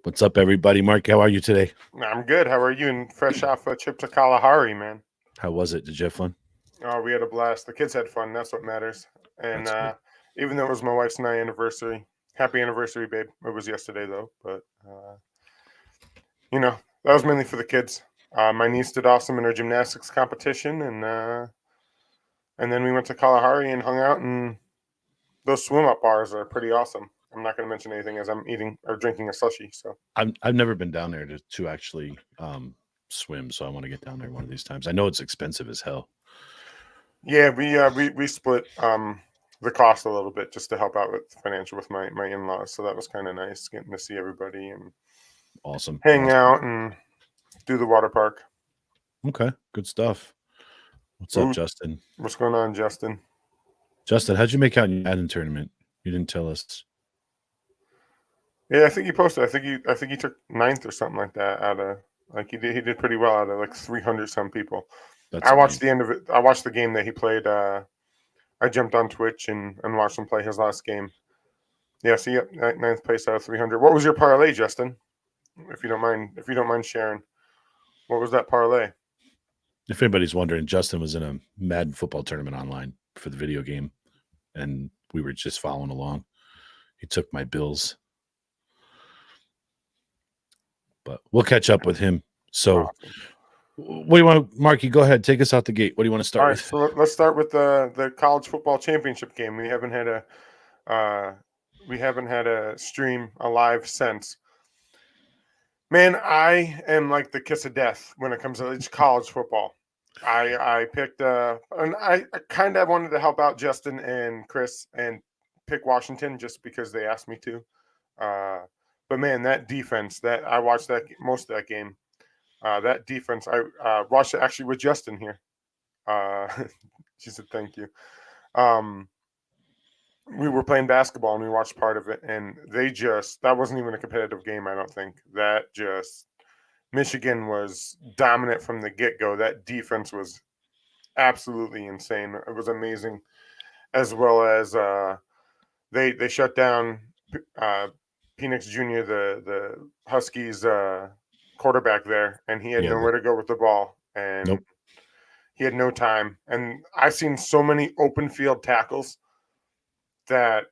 What's up, everybody? Mark, how are you today? I'm good. How are you? And fresh off a trip to Kalahari, man. How was it? Did you have fun? Oh, we had a blast. The kids had fun. That's what matters. And That's good. even though it was my wife's and I anniversary, happy anniversary, babe. It was yesterday though, but you know that was mainly for the kids. My niece did awesome in her gymnastics competition, and then we went to Kalahari and hung out. And those swim up bars are pretty awesome. I'm not going to mention anything as I'm eating or drinking a slushy. So I've never been down there to actually swim, so I want to get down there one of these times. I know it's expensive as hell. yeah, we split the cost a little bit just to help out with financial with my in laws. So that was kind of nice getting to see everybody and Awesome, hang awesome. out and do the water park. Okay, good stuff. What's up, Ooh, Justin? what's going on, Justin? Justin, how'd you make out in your Madden tournament? You didn't tell us. Yeah, I think he posted. I think he took ninth or something like that out of like he did pretty well out of like 300 some people. That's I watched amazing. the end of it. I watched the game that he played. I jumped on Twitch and watched him play his last game. Yeah, so yep, ninth place out of 300. What was your parlay, Justin? If you don't mind sharing, what was that parlay? If anybody's wondering, Justin was in a Madden football tournament online for the video game, and we were just following along. He took my Bills, but we'll catch up with him. So, Awesome. what do you want to, Marky? Go ahead, take us out the gate. What do you want to All start right, with? so let's start with the college football championship game. Uh, we haven't had a stream alive since. Man, I am like the kiss of death when it comes to college football. I picked and I kind of wanted to help out Justin and Chris and pick Washington just because they asked me to. Uh, but man, that defense that I watched most of that game. That defense I watched it actually with Justin here. Uh, she said thank you. Um, we were playing basketball and we watched part of it, and that wasn't even a competitive game. I don't think that just Michigan was dominant from the get go. That defense was absolutely insane. It was amazing, as well as they shut down uh, Penix Jr., the Huskies quarterback there, and he had Yeah, nowhere to go with the ball, and nope. he had no time. And I've seen so many open field tackles that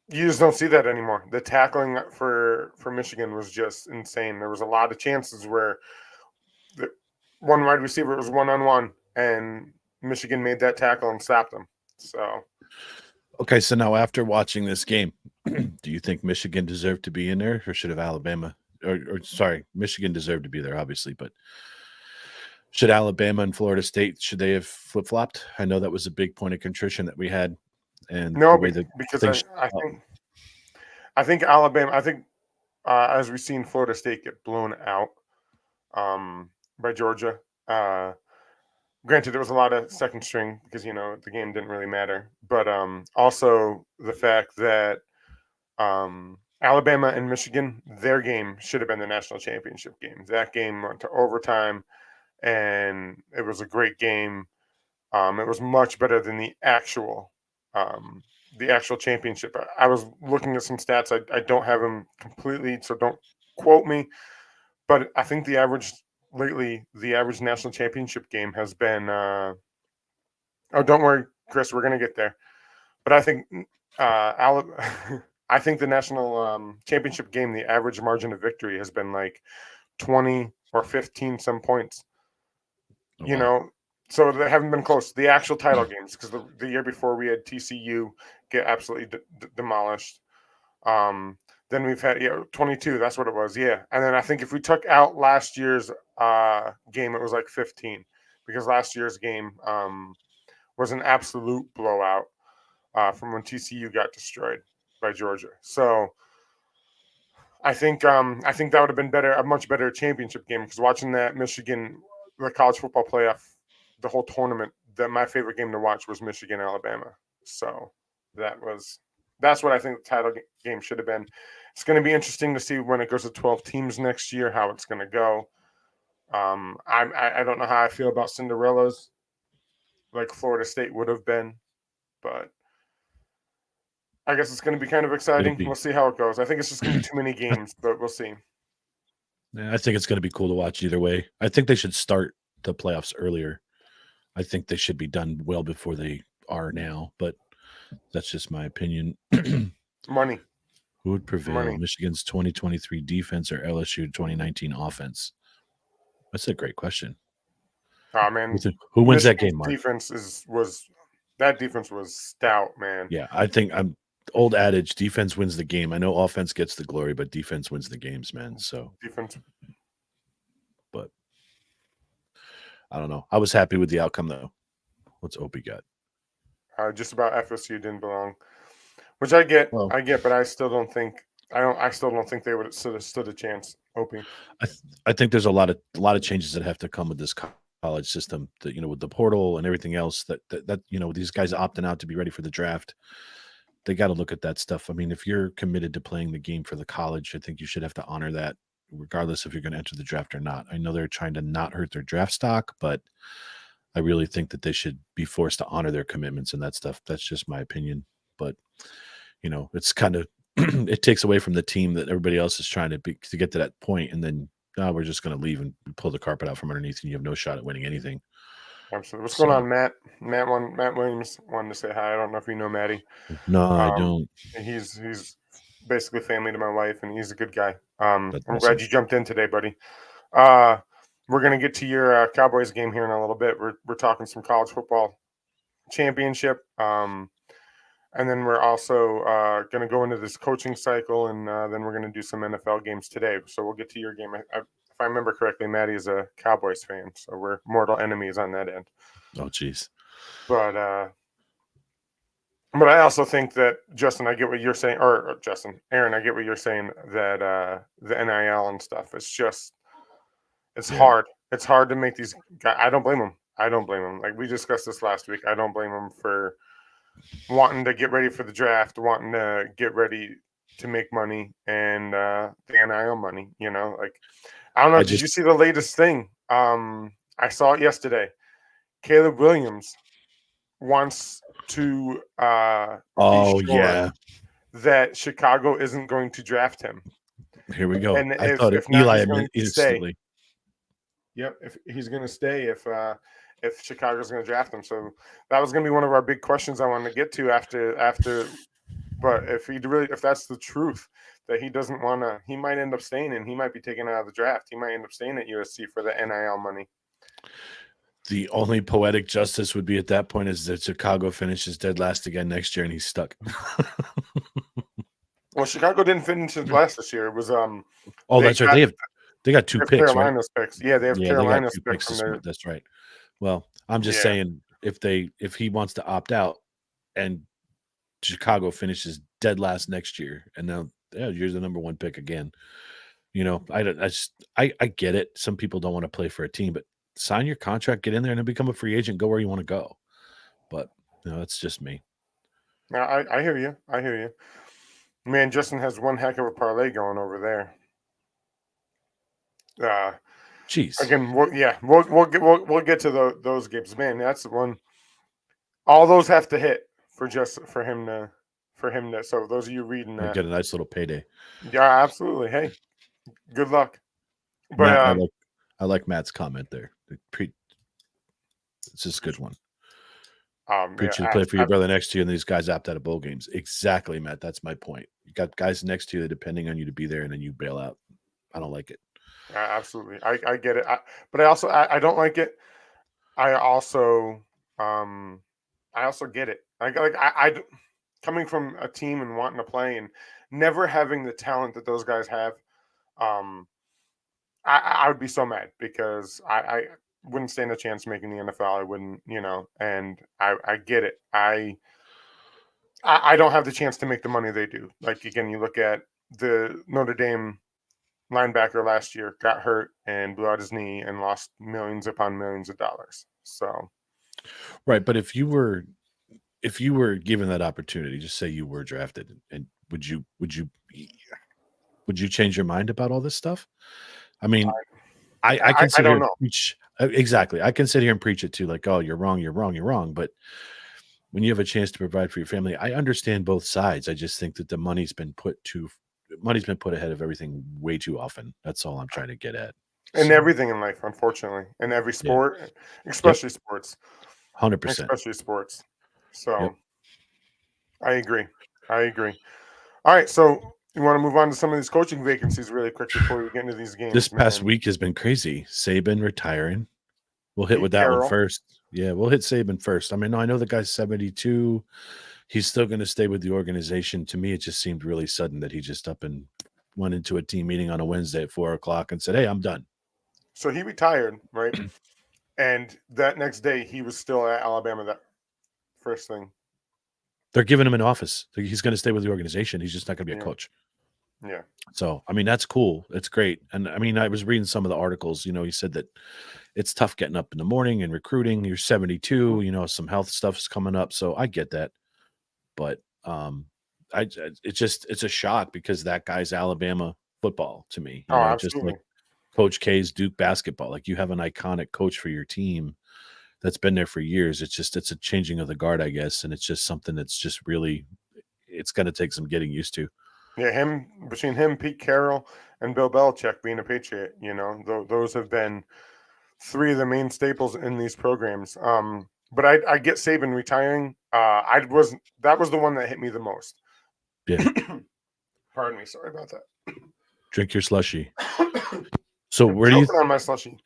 you just don't see that anymore. The tackling for Michigan was just insane. There was a lot of chances where the one wide receiver was one on one, and Michigan made that tackle and stopped them. So Okay, so now after watching this game, do you think Michigan deserved to be in there, or should have Alabama? Or sorry, Michigan deserved to be there, obviously, but should Alabama and Florida State should they have flip flopped? I know that was a big point of contrition that we had, and the no, way that because things. I think Alabama. I think as we've seen Florida State get blown out by Georgia. Granted, there was a lot of second string because the game didn't really matter, but also the fact that Alabama and Michigan, their game should have been the national championship game. That game went to overtime, and it was a great game. It was much better than the actual championship. I was looking at some stats. I don't have them completely, so don't quote me. But I think the average national championship game has been. Oh, don't worry, Chris. We're gonna get there. But I think I think the national championship game, the average margin of victory has been like 20 or 15 some points. Oh You wow. know, so they haven't been close. The actual title games, because the year before we had TCU get absolutely demolished. Um, then we've had 22. That's what it was. Yeah, and then I think if we took out last year's game, it was like 15 because last year's game was an absolute blowout from when TCU got destroyed by Georgia. So I think that would have been a much better championship game because watching that Michigan, the college football playoff, the whole tournament, that my favorite game to watch was Michigan Alabama. So that was that's what I think the title game should have been. It's going to be interesting to see when it goes to 12 teams next year how it's going to go. I don't know how I feel about Cinderellas, like Florida State would have been, but. I guess it's going to be kind of It'll exciting. be. We'll see how it goes. I think it's just going to be too many games, but we'll see. I think it's going to be cool to watch either way. I think they should start the playoffs earlier. I think they should be done well before they are now, but that's just my opinion. Money, Who would prevail, money. Michigan's 2023 defense or LSU 2019 offense? That's a great question. Oh man, Who wins that Michigan's game, Mark? defense was that defense was stout, man. Yeah, I think I'm old adage defense wins the game. I know offense gets the glory, but defense wins the games, man. So, Defense. but I don't know. I was happy with the outcome though. What's Opie got? Just about FSU didn't belong, which I get, Well, but I still don't think I still don't think they would have stood a chance. Opie. I think there's a lot of changes that have to come with this college system. That with the portal and everything else. That these guys opting out to be ready for the draft. They got to look at that stuff. I mean, if you're committed to playing the game for the college, I think you should have to honor that, regardless if you're going to enter the draft or not. I know they're trying to not hurt their draft stock, but I really think that they should be forced to honor their commitments and that stuff. That's just my opinion. But it's kind of it takes away from the team that everybody else is trying to get to that point, and then we're just going to leave and pull the carpet out from underneath, and you have no shot at winning anything. Absolutely. What's So, going on, Matt? Matt Williams wanted to say hi. I don't know if you know Matty. no, I Um, don't. he's basically family to my wife, and he's a good guy. That's I'm awesome. glad you jumped in today, buddy. We're gonna get to your Cowboys game here in a little bit. We're talking some college football championship, and then we're also gonna go into this coaching cycle, and then we're gonna do some NFL games today. So we'll get to your game. If I remember correctly, Maddie is a Cowboys fan, so we're mortal enemies on that end. Oh, geez. But I also think that Justin, I get what you're saying, or Justin, Aaron, I get what you're saying that the NIL and stuff. It's hard. It's hard to make these guys. I don't blame them. I don't blame them. Like we discussed this last week. I don't blame them for wanting to get ready for the draft, wanting to get ready to make money and the NIL money. Like I don't know. Did you see the latest thing? I saw it yesterday. Caleb Williams wants to be sure that Chicago isn't going to draft him. Here we go. And I thought if not, Eli he's going to stay. instantly. Yep, if he's going to stay, if Chicago's going to draft him, so that was going to be one of our big questions I wanted to get to after. But if that's the truth, that he doesn't want to, he might end up staying, and he might be taken out of the draft. He might end up staying at USC for the NIL money. The only poetic justice would be at that point is that Chicago finishes dead last again next year, and he's stuck. Well, Chicago didn't finish last this year. It was that's right. They got two picks, Carolina's right? picks. Yeah, they have Carolina's picks from their. That's right. Well, I'm just saying if he wants to opt out, and Chicago finishes dead last next year, and now you're the number one pick again. I get it. Some people don't want to play for a team, but sign your contract, get in there, and then become a free agent. Go where you want to go. But that's just me. No, I hear you. I hear you. Man, Justin has one heck of a parlay going over there. Jeez. Again, we'll get to those games. Man, that's the one. All those have to hit for him to. So those of you reading that, get a nice little payday. Yeah, absolutely. Hey, good luck. But Matt, I like Matt's comment there. It's just a good one. Preach you to play for your brother next to you, and these guys opt out of bowl games. Exactly, Matt. That's my point. You got guys next to you that depending on you to be there, and then you bail out. I don't like it. Absolutely, I get it. But I also I don't like it. I also get it. I coming from a team and wanting to play and never having the talent that those guys have. I would be so mad because I wouldn't stand a chance making the NFL. I wouldn't, and I get it. I don't have the chance to make the money they do. Like, again, you look at the Notre Dame linebacker last year, got hurt and blew out his knee and lost millions upon millions of dollars. So, right. But if you were given that opportunity, just say you were drafted, and would you change your mind about all this stuff? I mean, I can sit here and preach. Exactly. I can sit here and preach it too, like, oh, you're wrong. But when you have a chance to provide for your family, I understand both sides. I just think that the money's been put ahead of everything way too often. That's all I'm trying to get at. And So everything in life, unfortunately, in every yeah, sport, yep, especially sports, 100%. especially sports. Yep. So I agree. I agree. All right, so you want to move on to some of these coaching vacancies really quick before we get into these This games, past man. week has been crazy. Saban retiring. We'll hit Pete with that one Carroll. first. Yeah, we'll hit Saban first. I mean, I know the guy's 72. He's still going to stay with the organization. To me, it just seemed really sudden that he just up and went into a team meeting on a Wednesday at 4 o'clock and said, "Hey, I'm done." So he retired, right? And that next day, he was still at Alabama. That first thing, They're giving him an office. He's going to stay with the organization. He's just not going to be a yeah, coach. yeah. So, I mean, that's cool. It's great. And I mean, I was reading some of the articles. He said that it's tough getting up in the morning and recruiting. You're 72. Mhm. Some health stuff's coming up. So I get that. But it's a shock because that guy's Alabama football to me. Oh, Just like absolutely. Coach K's Duke basketball. Like you have an iconic coach for your team that's been there for years. It's a changing of the guard, I guess, and it's just something that's just really it's going to take some getting used to. Yeah, between him, Pete Carroll, and Bill Belichick being a Patriot, those have been three of the main staples in these programs. But I get Saban retiring. That was the one that hit me the most. Yeah, Pardon me, sorry about that. drink your slushy. So I'm where do you? choking on my slushy.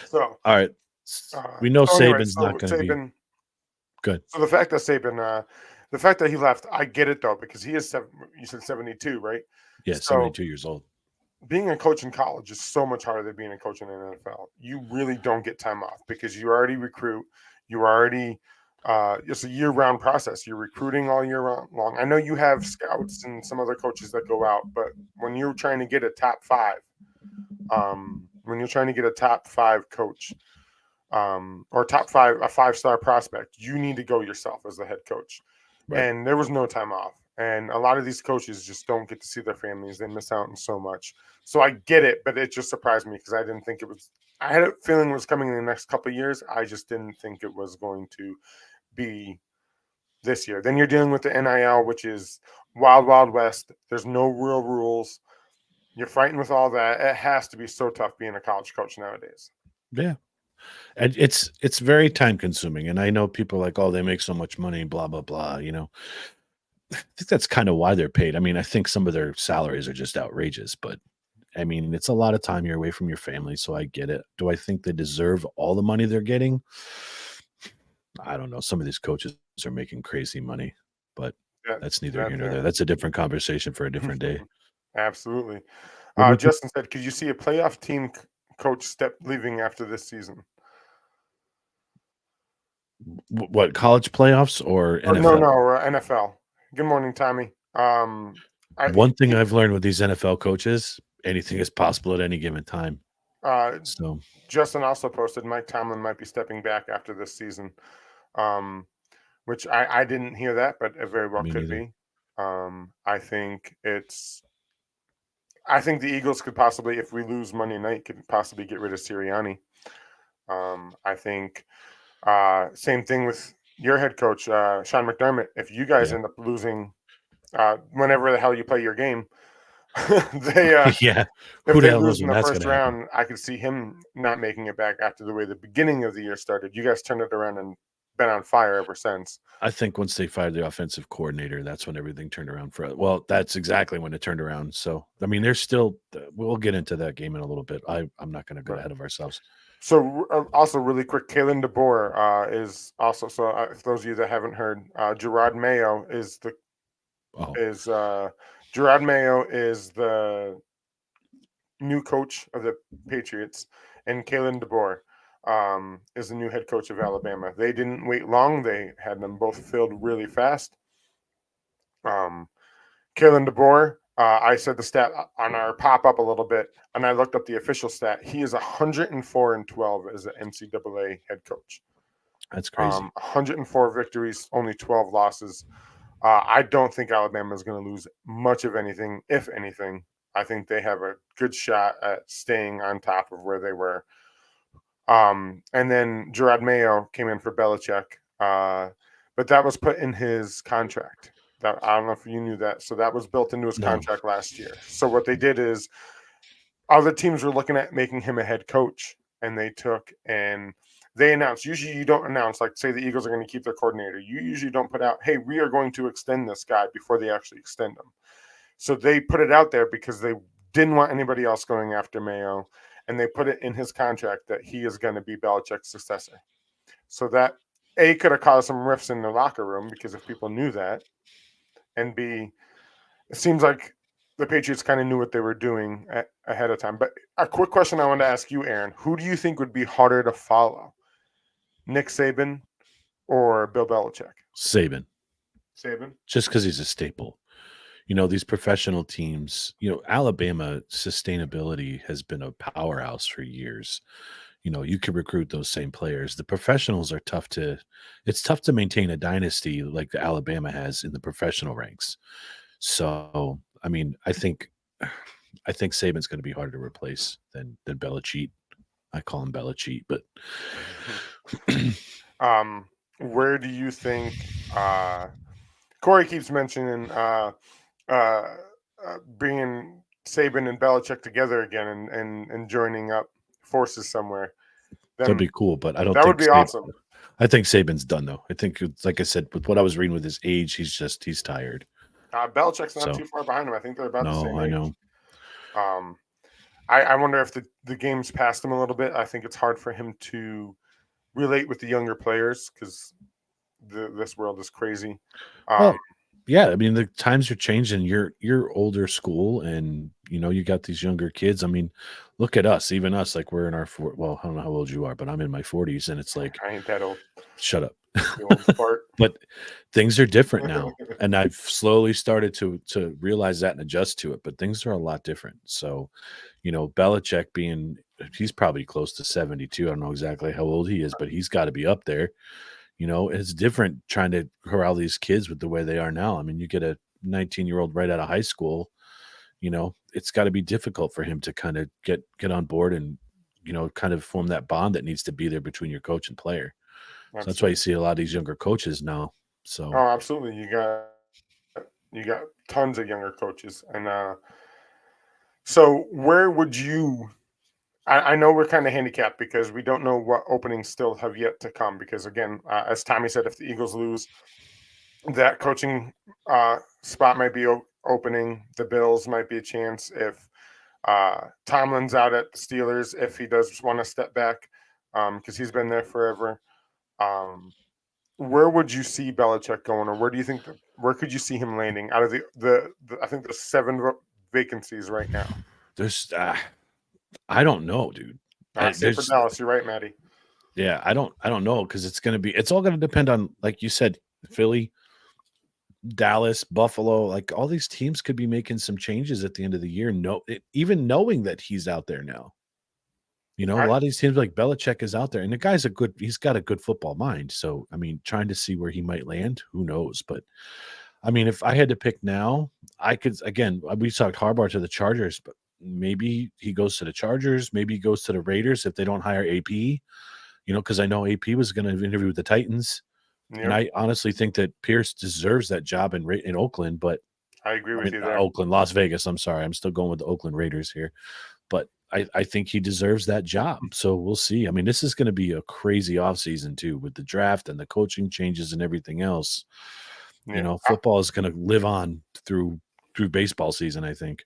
So, All right, we know so anyway, Saban's not going to be Saban. good. So the fact that he left, I get it though because he is you said 72, right? Yeah, So 72 years old. being a coach in college is so much harder than being a coach in the NFL. You really don't get time off because you already recruit. You already it's a year-round process. You're recruiting all year long. I know you have scouts and some other coaches that go out, but when you're trying to get a top five, when you're trying to get a top five coach, or top five, a five-star prospect, you need to go yourself as the head coach. Right. And there was no time off. And a lot of these coaches just don't get to see their families. They miss out on so much. So I get it, but it just surprised me because I didn't think it was. I had a feeling it was coming in the next couple of years. I just didn't think it was going to be this year. Then you're dealing with the NIL, which is wild, wild west. There's no real rules. You're fighting with all that. It has to be so tough being a college coach nowadays. Yeah. And it's very time consuming. And I know people are like, oh, they make so much money, blah, blah, blah. I think that's kind of why they're paid. I mean, I think some of their salaries are just outrageous, but I mean, it's a lot of time you're away from your family, so I get it. Do I think they deserve all the money they're getting? I don't know. Some of these coaches are making crazy money, but that's neither here That's nor there. That's a different conversation for a different day. Absolutely. What do you think? Justin said, "Could you see a playoff team coach leaving after this season?" What college playoffs or Oh, no, NFL? no, NFL. Good morning, Tommy. One thing I've learned with these NFL coaches, anything is possible at any given time. uh, So Justin also posted Mike Tomlin might be stepping back after this season, um, which I didn't hear that, but it very well me could neither. be. I think the Eagles could possibly, if we lose Monday night, could possibly get rid of Sirianni. I think same thing with your head coach, Sean McDermott. If you guys Yeah. end up losing whenever the hell you play your game, they Yeah. if Who the they hell lose knows in when the that's first gonna happen? round, I could see him not making it back after the way the beginning of the year started. You guys turned it around and been on fire ever since. I think once they fired the offensive coordinator, that's when everything turned around well, that's exactly when it turned around. So, I mean, there's still we'll get into that game in a little bit. I'm not gonna get Right. ahead of ourselves. So also really quick, Kalen DeBoer is also for those of you that haven't heard, Gerard Mayo Oh, is Gerard Mayo is the new coach of the Patriots, and Kalen DeBoer is the new head coach of Alabama. They didn't wait long; they had them both filled really fast. Um, Kalen DeBoer, I said the stat on our pop up a little bit, and I looked up the official stat. He is 104-12 as an NCAA head coach. that's crazy. 104 victories, only 12 losses. I don't think Alabama is going to lose much of anything, if anything. I think they have a good shot at staying on top of where they were. And then Gerard Mayo came in for Belichick. but that was put in his contract. That I don't know if you knew that. So that was built into his No, contract last year. So what they did is other teams were looking at making him a head coach, and they announced. Usually, you don't announce, like, say the Eagles are going to keep their coordinator. You usually don't put out, "Hey, we are going to extend this guy," before they actually extend him. So they put it out there because they didn't want anybody else going after Mayo, and they put it in his contract that he is going to be Belichick's successor. So that A could have caused some rifts in the locker room because if people knew that, and B, it seems like the Patriots kind of knew what they were doing ahead of time. But a quick question I want to ask you, Aaron: who do you think would be harder to follow, Nick Saban or Bill Belichick? Saban, Saban. just because he's a staple. These professional teams, Alabama sustainability has been a powerhouse for years. You can recruit those same players. The professionals are it's tough to maintain a dynasty like the Alabama has in the professional ranks. So, I mean, I think Saban's going to be harder to replace than Belichick. I call him Belichick, but um, where do you think Corey keeps mentioning uh, bringing Saban and Belichick together again and joining up forces somewhere? that'd Them be cool. But I don't That would think be awesome. I think Saban's done though. I think it's like I said, with what I was reading with his age, he's tired. Belichick's not So too far behind him. I think they're about the no, same I age. know. Um, I wonder if the game's passed him a little bit. I think it's hard for him to relate with the younger players because this world is crazy. Um, Well, yeah, I mean the times are changing. You're older school, and you got these younger kids. I mean, look at us, even us. Like we're in our well, I don't know how old you are, but I'm in my 40s, and it's like, I ain't that old. shut up. You old fart. But things are different now, and I've slowly started to realize that and adjust to it. But things are a lot different. So, Belichick he's probably close to 72. I don't know exactly how old he is, but he's got to be up there. It's different trying to corral these kids with the way they are now. I mean, you get a 19-year-old right out of high school, it's got to be difficult for him to kind of get on board and, kind of form that bond that needs to be there between your coach and player. So that's why you Absolutely. see a lot of these younger coaches now. Oh, So absolutely. You got tons of younger coaches, and so where would you? I know we're kind of handicapped because we don't know what openings still have yet to come. Because again, as Tommy said, if the Eagles lose, that coaching spot might be opening. The Bills might be a chance if Tomlin's out at the Steelers, if he does want to step back, because he's been there forever. Um, where would you see Belichick going, or where do you think where could you see him landing out of the I think there's seven vacancies right now. there's, I don't know, dude. Same for Dallas. You're right, Maddie. Yeah, I don't know because it's all going to depend on, like you said, Philly, Dallas, Buffalo, like all these teams could be making some changes at the end of the year. No, even knowing that he's out there now. A I lot of these teams like Belichick is out there, and the guy's he's got a good football mind. So, I mean, trying to see where he might land, who knows? But I mean, if I had to pick now, I could again. We talked Harbaugh to the Chargers, but maybe he goes to the Chargers. Maybe he goes to the Raiders if they don't hire AP. Because I know AP was going to interview with the Titans, and Yep, I honestly think that Pierce deserves that job in Oakland. But I agree I with mean, you not there. Oakland, Las Vegas. I'm sorry, I'm still going with the Oakland Raiders here, but I think he deserves that job. So we'll see. I mean, this is going to be a crazy offseason too, with the draft and the coaching changes and everything else. Yeah, Football is going to live on through baseball season, I think.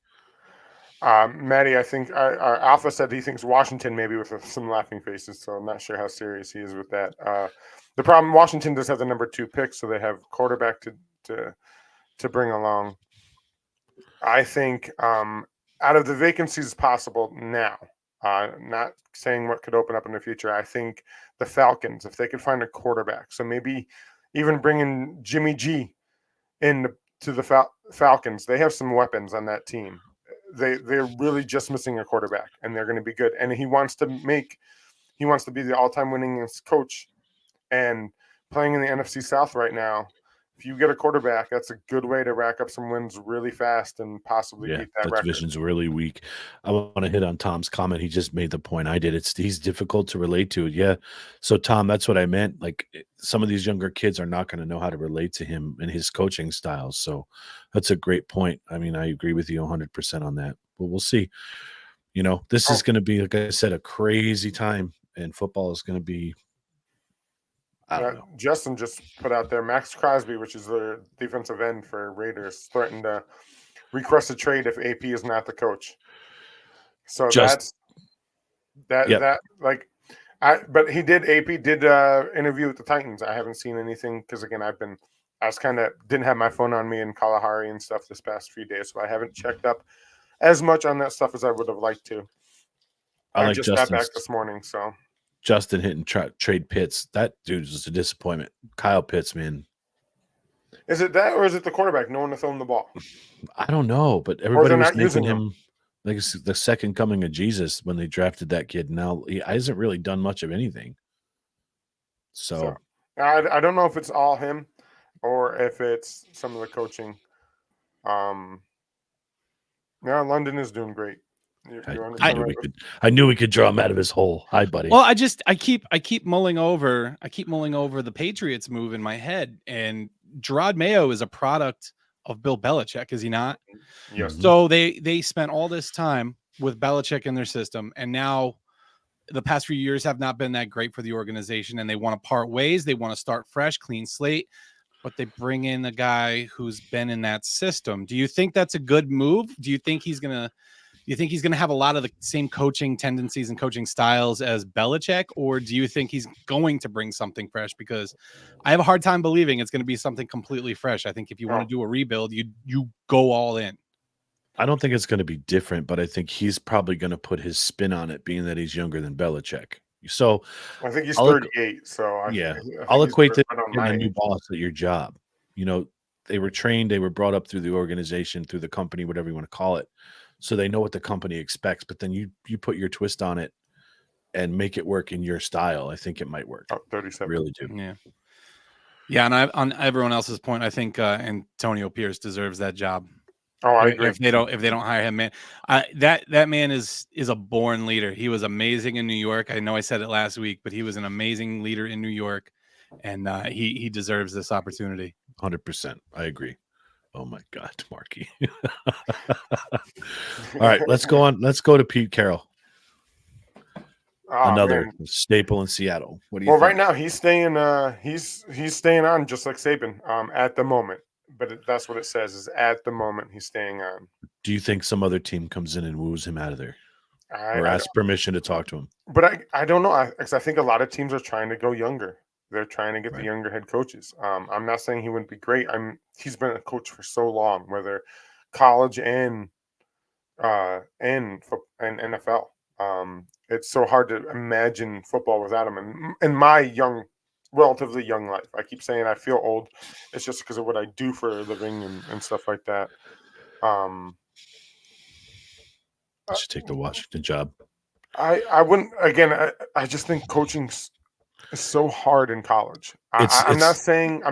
Maddie, I think our Alpha said he thinks Washington maybe with some laughing faces. So I'm not sure how serious he is with that. The problem Washington does have the number 2 pick, so they have quarterback to to bring along. I think out of the vacancies possible now, not saying what could open up in the future, I think the Falcons, if they could find a quarterback, so maybe even bringing Jimmy G in to the Falcons, they have some weapons on that team. They're really just missing a quarterback, and they're going to be good. And he wants to be the all time winningest coach, and playing in the NFC South right now. if you get a quarterback, that's a good way to rack up some wins really fast and possibly Yeah, beat that that record. division's really weak. I wanna hit on Tom's comment. He just made the point I did. He's difficult to relate to. Yeah. So, Tom, that's what I meant. Like, some of these younger kids are not gonna know how to relate to him and his coaching styles. So, that's a great point. I mean, I agree with you 100% on that. But we'll see. This is Oh, gonna be, like I said, a crazy time, and football is gonna be I don't know. Justin just put out there Max Crosby, which is the defensive end for Raiders, threatened to request a trade if AP is not the coach. So Just that's that Yep. that like but he did AP did interview with the Titans. I haven't seen anything because again I was kind of didn't have my phone on me in Kalahari and stuff this past few days, so I haven't checked up as much on that stuff as I would have liked to. I I like just got back Justin's this morning, so Justin hitting trade Pitts. That dude was a disappointment. Kyle Pitts, man. is it that or is it the quarterback? No one to throw him the ball, I don't know, but or everybody they're was not making using him. him like the second coming of Jesus when they drafted that kid. Now he hasn't really done much of anything. So So I don't know if it's all him or if it's some of the coaching. Um, yeah, London is doing great. I, You're I 100% knew right. we could. I knew we could draw him out of his hole. Hi, buddy. Well, I keep mulling over the Patriots move in my head, and Gerard Mayo is a product of Bill Belichick, is he not? Yes. Mhm. So they spent all this time with Belichick in their system, and now the past few years have not been that great for the organization, and they want to part ways. They want to start fresh, clean slate, but they bring in a guy who's been in that system. Do you think that's a good move? Do you think he's gonna have a lot of the same coaching tendencies and coaching styles as Belichick, or do you think he's going to bring something fresh? Because I have a hard time believing it's going to be something completely fresh. I think if you want Oh, to do a rebuild, you go all in. I don't think it's going to be different, but I think he's probably going to put his spin on it, being that he's younger than Belichick. So I think he's I'll 38, so yeah, I I'll think he's equate right to around getting my a new age. boss at your job. They were trained, they were brought up through the organization, through the company, whatever you want to call it. So they know what the company expects, but then you put your twist on it and make it work in your style. I think it might work. Oh, 37. Really do. Yeah. Yeah, and on everyone else's point, I think Antonio Pierce deserves that job. Oh, I agree. If they don't hire him, man, that man is a born leader. He was amazing in New York. I know I said it last week, but he was an amazing leader in New York, and he deserves this opportunity. 100%. I agree. Oh my God, Marky. All right, let's go on. Let's go to Pete Carroll, Oh another man. staple in Seattle. What do you Well, think? right now he's staying. He's staying on just like Saban. At the moment, but that's what it says is at the moment he's staying on. Do you think some other team comes in and woos him out of there or I asks permission to talk to him? But I don't know. Because I think a lot of teams are trying to go younger. They're trying to get the Right. younger head coaches. I'm not saying he wouldn't be great. He's been a coach for so long, whether college and NFL. It's so hard to imagine football without him. And in my relatively young life, I keep saying I feel old. It's just because of what I do for a living and stuff like that. Um, I should take the Washington job. I wouldn't again. I just think coaching is so hard in college. It's I'm not it's saying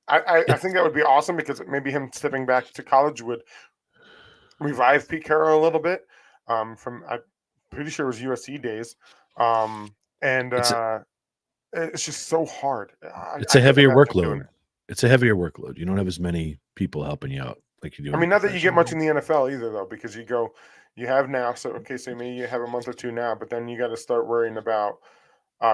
I it's think that would be awesome because maybe him stepping back to college would revive Pete Carroll a little bit. From I'm pretty sure it was USC days, and it's it's just so hard. it's I a can't heavier imagine doing workload. it. It's a heavier workload. You don't have as many people helping you out like you do I in the mean, not that you get professional much in league. the NFL either, though, because you have now. So okay, so maybe you have a month or two now, but then you got to start worrying about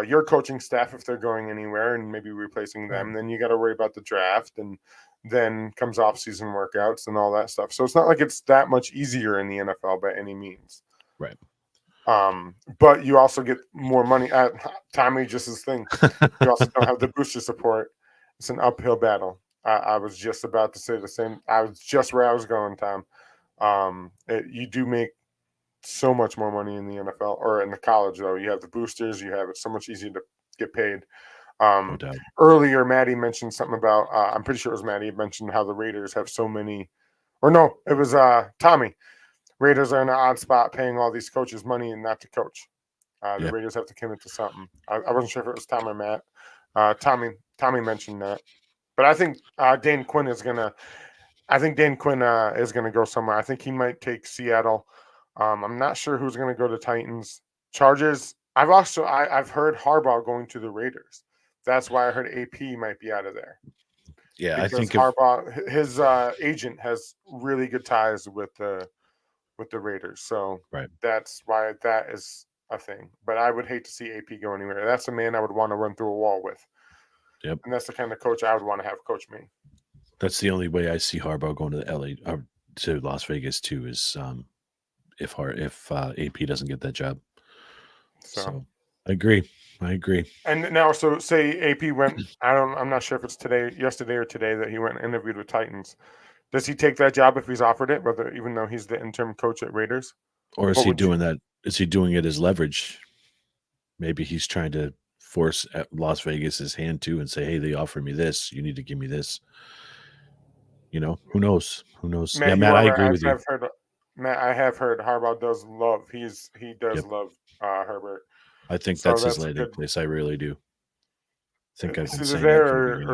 your coaching staff if they're going anywhere and maybe replacing Right. them. Then you got to worry about the draft, and then comes off season workouts and all that stuff. So it's not like it's that much easier in the NFL by any means. Right. But you also get more money. Tommy just his thing. You also don't have the booster support. It's an uphill battle. I was just about to say the same. I was just where I was going, Tom. You do make so much more money in the NFL or in the college, though. You have the boosters. You have it so much easier to get paid. No doubt. Earlier, Maddie mentioned something about. I'm pretty sure it was Maddie mentioned how the Raiders have so many. Or no, it was Tommy. Raiders are in an odd spot, paying all these coaches money and not to coach. The Yeah. Raiders have to commit to something. I wasn't sure if it was Tom or Matt. Tommy mentioned that. But I think Dan Quinn is gonna. I think Dan Quinn is gonna go somewhere. I think he might take Seattle. I'm not sure who's gonna go to Titans, Chargers. I've heard Harbaugh going to the Raiders. That's why I heard AP might be out of there. Yeah, I Because think if Harbaugh, his agent has really good ties with the Raiders, so right. that's why that is a thing. But I would hate to see AP go anywhere. That's a man I would want to run through a wall with. Yep. And that's the kind of coach I would want to have coach me. That's the only way I see Harbaugh going to the LA or to Las Vegas too is if AP doesn't get that job. So I agree. And now, so say AP went. I'm not sure if it's yesterday or today that he went and interviewed with Titans. Does he take that job if he's offered it, even though he's the interim coach at Raiders? Or is he doing that? Is he doing it as leverage? Maybe he's trying to force Las Vegas's hand too and say, "Hey, they offer me this. You need to give me this." You know, who knows? Matt, yeah, Matt, I agree with you. Matt, I have heard Harbaugh does love. He does love Herbert. I think that's his landing place. I really do. I think I've been saying that from the beginning.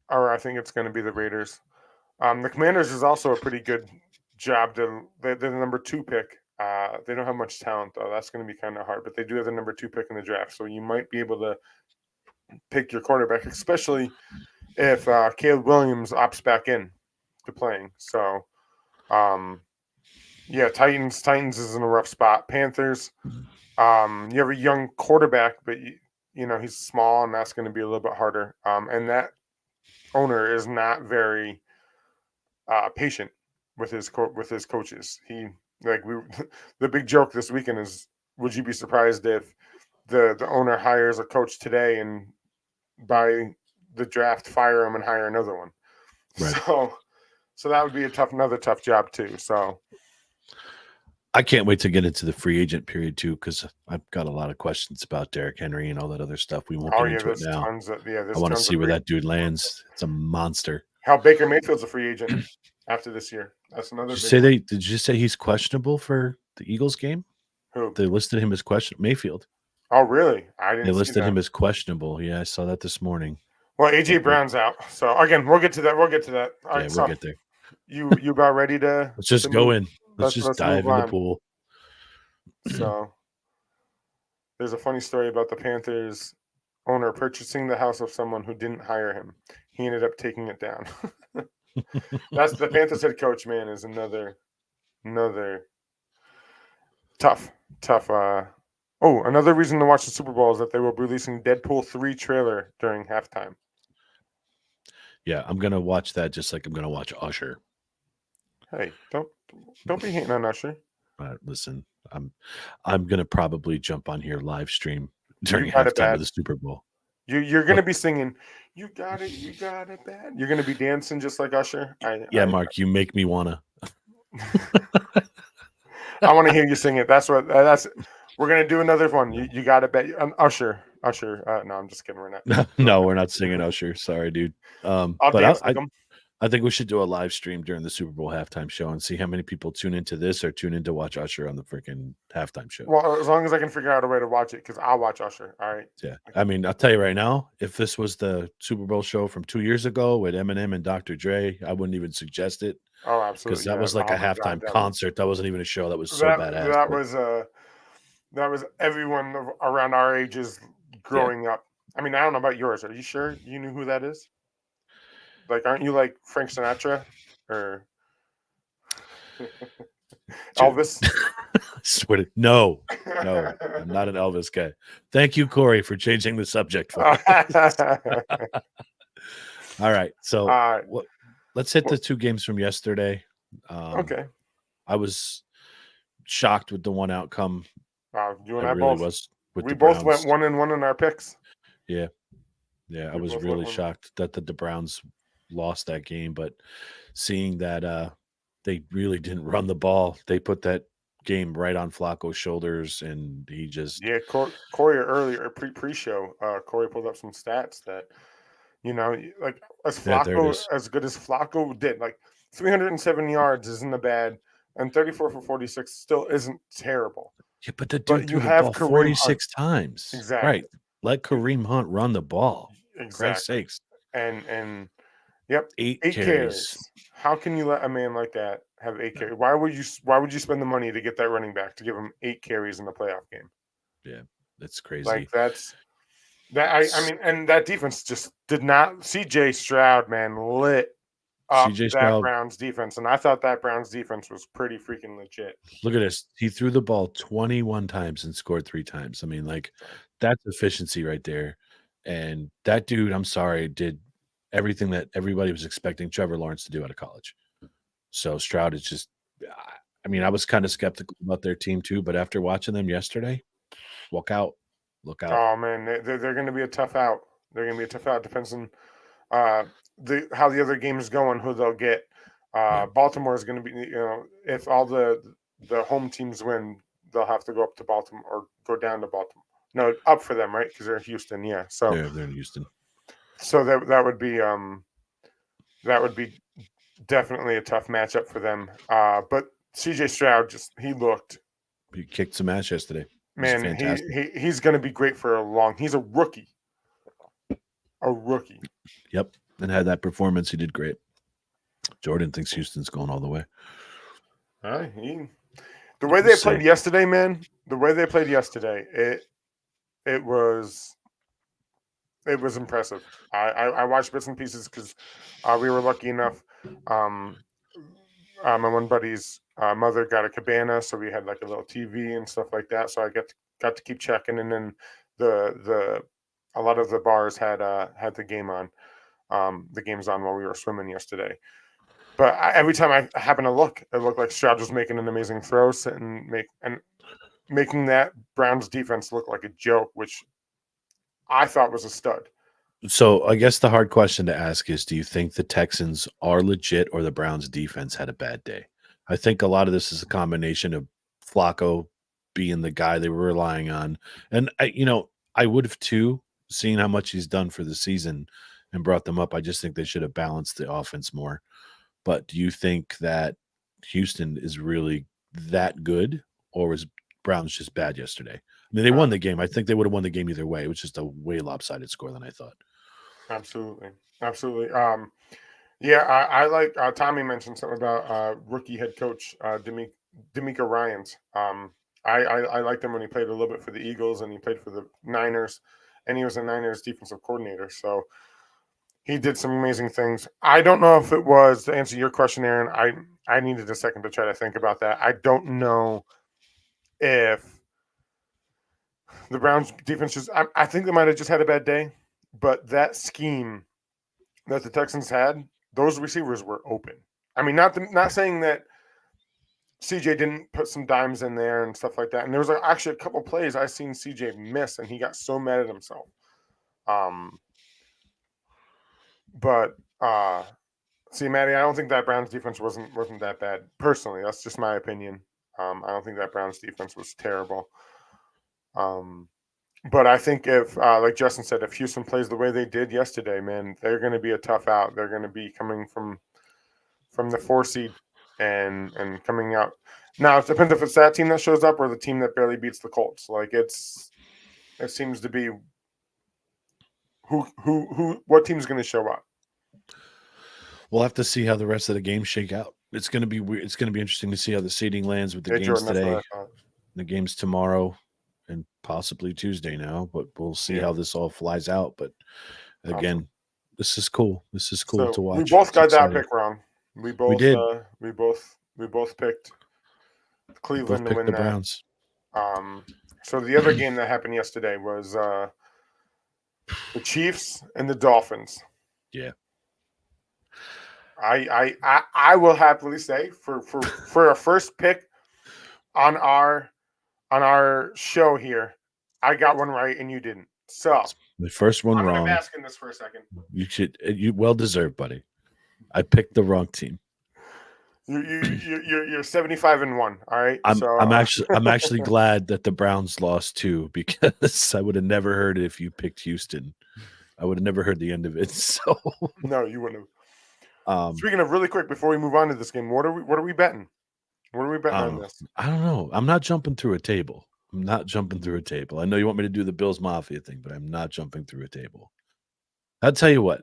Or I think it's going to be the Raiders. The Commanders is also a pretty good job. They're the number 2 pick. They don't have much talent though. That's going to be kind of hard. But they do have the number 2 pick in the draft, so you might be able to pick your quarterback, especially if Caleb Williams opts back in to playing. So, yeah, Titans is in a rough spot. Panthers, you have a young quarterback, but you know he's small, and that's going to be a little bit harder. And that owner is not very patient with his coaches. The big joke this weekend is, would you be surprised if the owner hires a coach today and by the draft fire him and hire another one? Right. So that would be another tough job too. So I can't wait to get into the free agent period too, because I've got a lot of questions about Derrick Henry and all that other stuff. We won't get into it now. I want to see where that dude lands. It's a monster. How Baker Mayfield's a free agent after this year. That's another. Did you say he's questionable for the Eagles game? Who? They listed him as Mayfield. Oh, really? I didn't. They listed him as questionable. Yeah, I saw that this morning. Well, AJ Brown's out. So again, we'll get to that. All right, we'll get there. You about ready to? Let's just go in. Let's just dive in the pool. So there's a funny story about the Panthers owner purchasing the house of someone who didn't hire him. He ended up taking it down. That's the Panthers head coach, man, is another tough. Another reason to watch the Super Bowl is that they will be releasing Deadpool 3 trailer during halftime. Yeah, I'm gonna watch that just like I'm gonna watch Usher. Hey, don't be hating on Usher. Listen, I'm gonna probably jump on here live stream during halftime of the Super Bowl. You're gonna be singing, "You got it bad." You're gonna be dancing just like Usher. Mark, you make me wanna. I want to hear you sing it. We're gonna do another one. You got it bad. Usher. No, I'm just kidding. We're not. No, we're not singing Usher. Sorry, dude. I think we should do a live stream during the Super Bowl halftime show and see how many people tune into this or tune in to watch Usher on the freaking halftime show. Well, as long as I can figure out a way to watch it, because I'll watch Usher. All right. Yeah. I mean, I'll tell you right now, if this was the Super Bowl show from 2 years ago with Eminem and Dr. Dre, I wouldn't even suggest it. Oh, absolutely. Because that was like a halftime concert. That wasn't even a show. That was so badass. That was everyone around our ages growing up. I mean, I don't know about yours. Are you sure you knew who that is? Like, aren't you like Frank Sinatra or Elvis? No, I'm not an Elvis guy. Thank you, Corey, for changing the subject for All right, so let's hit the 2 games from yesterday. Okay. I was shocked with the one outcome. You and I really both. We both went 1-1 in our picks. Yeah. I was really shocked that the Browns lost that game, but seeing that they really didn't run the ball, they put that game right on Flacco's shoulders, and he just Corey earlier pre-show, Corey pulled up some stats that like as good as Flacco did, like 307 yards isn't a bad, and 34 for 46 still isn't terrible. Yeah, but the dude threw the ball 46 times. Exactly. Right. Let Kareem Hunt run the ball. Exactly. For Christ's sakes. and yep, 8 8 carries. carries. How can you let a man like that have 8 carries? Why would you spend the money to get that running back to give him 8 carries in the playoff game? Yeah, that's crazy. Like I mean, and that defense just did not. CJ Stroud, man, lit up CJ that Stroud, Browns defense, and I thought that Browns defense was pretty freaking legit. look at this. He threw the ball 21 times and scored 3 times. I mean, like, that's efficiency right there. And that dude, I'm sorry, did everything that everybody was expecting Trevor Lawrence to do out of college. So Stroud is just, I mean, I was kind of skeptical about their team too, but after watching them yesterday, look out. Look out. Oh man, they're going to be a tough out. They're going to be a tough out. Depends on how the other games going, who they'll get. Yeah. Baltimore is going to be, if all the home teams win, they'll have to go up to Baltimore or go down to Baltimore. No, up for them, right? Because they're in Houston, yeah. So They're in Houston. So that would be definitely a tough matchup for them. But CJ Stroud he looked, He kicked some ass yesterday. man, fantastic. he's going to be great for he's a rookie. A rookie. Yep. And had that performance. He did great. Jordan thinks Houston's going all the way. The way they played yesterday, man, it was impressive. I watched bits and pieces because we were lucky enough. My one buddy's mother got a cabana, so we had like a little TV and stuff like that. So I got to keep checking, and then a lot of the bars had the game on. The game's on while we were swimming yesterday. But every time I happened to look, it looked like Stroud was making an amazing throw, making that Browns defense look like a joke, which I thought was a stud. So I guess the hard question to ask is, do you think the Texans are legit or the Browns defense had a bad day? I think a lot of this is a combination of Flacco being the guy they were relying on. And I would have too, seeing how much he's done for the season and brought them up. I just think they should have balanced the offense more. But do you think that Houston is really that good, or was Browns just bad yesterday? I mean, they won the game. I think they would have won the game either way. It was just a way lopsided score than I thought. Absolutely. Yeah, I like Tommy mentioned something about rookie head coach D'Amico Ryans. I liked him when he played a little bit for the Eagles and he played for the Niners, and he was a Niners defensive coordinator. So he did some amazing things. I don't know if it was, to answer your question, Aaron, I needed a second to try to think about that. I don't know if the Browns defense I think they might have just had a bad day, but that scheme that the Texans had, those receivers were open. I mean, not saying that CJ didn't put some dimes in there and stuff like that. And there was actually a couple plays I seen CJ miss, and he got so mad at himself. But see, Maddie, I don't think that Browns defense wasn't that bad. Personally, that's just my opinion. I don't think that Browns defense was terrible. But I think if, like Justin said, if Houston plays the way they did yesterday, man, they're going to be a tough out. They're going to be coming from the 4 seed and coming out. Now it depends if it's that team that shows up or the team that barely beats the Colts. Like it seems to be what team's going to show up. We'll have to see how the rest of the games shake out. It's going to be weird. It's going to be interesting to see how the seeding lands with the games today, the games tomorrow, and possibly Tuesday now. But we'll see how this all flies out. But again, this is cool. This is cool to watch. We both got that pick wrong. We did. We both picked Cleveland to win the Browns. So the other game that happened yesterday was the Chiefs and the Dolphins. Yeah. I will happily say for a first pick on our show here, I got one right and you didn't. So the first one wrong. I'm asking this for a second. You well deserved, buddy. I picked the wrong team. You're 75-1. All right. I'm actually glad that the Browns lost too, because I would have never heard it if you picked Houston. I would have never heard the end of it. So no, you wouldn't have. Speaking of, really quick before we move on to this game, what are we betting? What are we betting on this? I don't know. I'm not jumping through a table. I know you want me to do the Bills Mafia thing, but I'm not jumping through a table. I'll tell you what.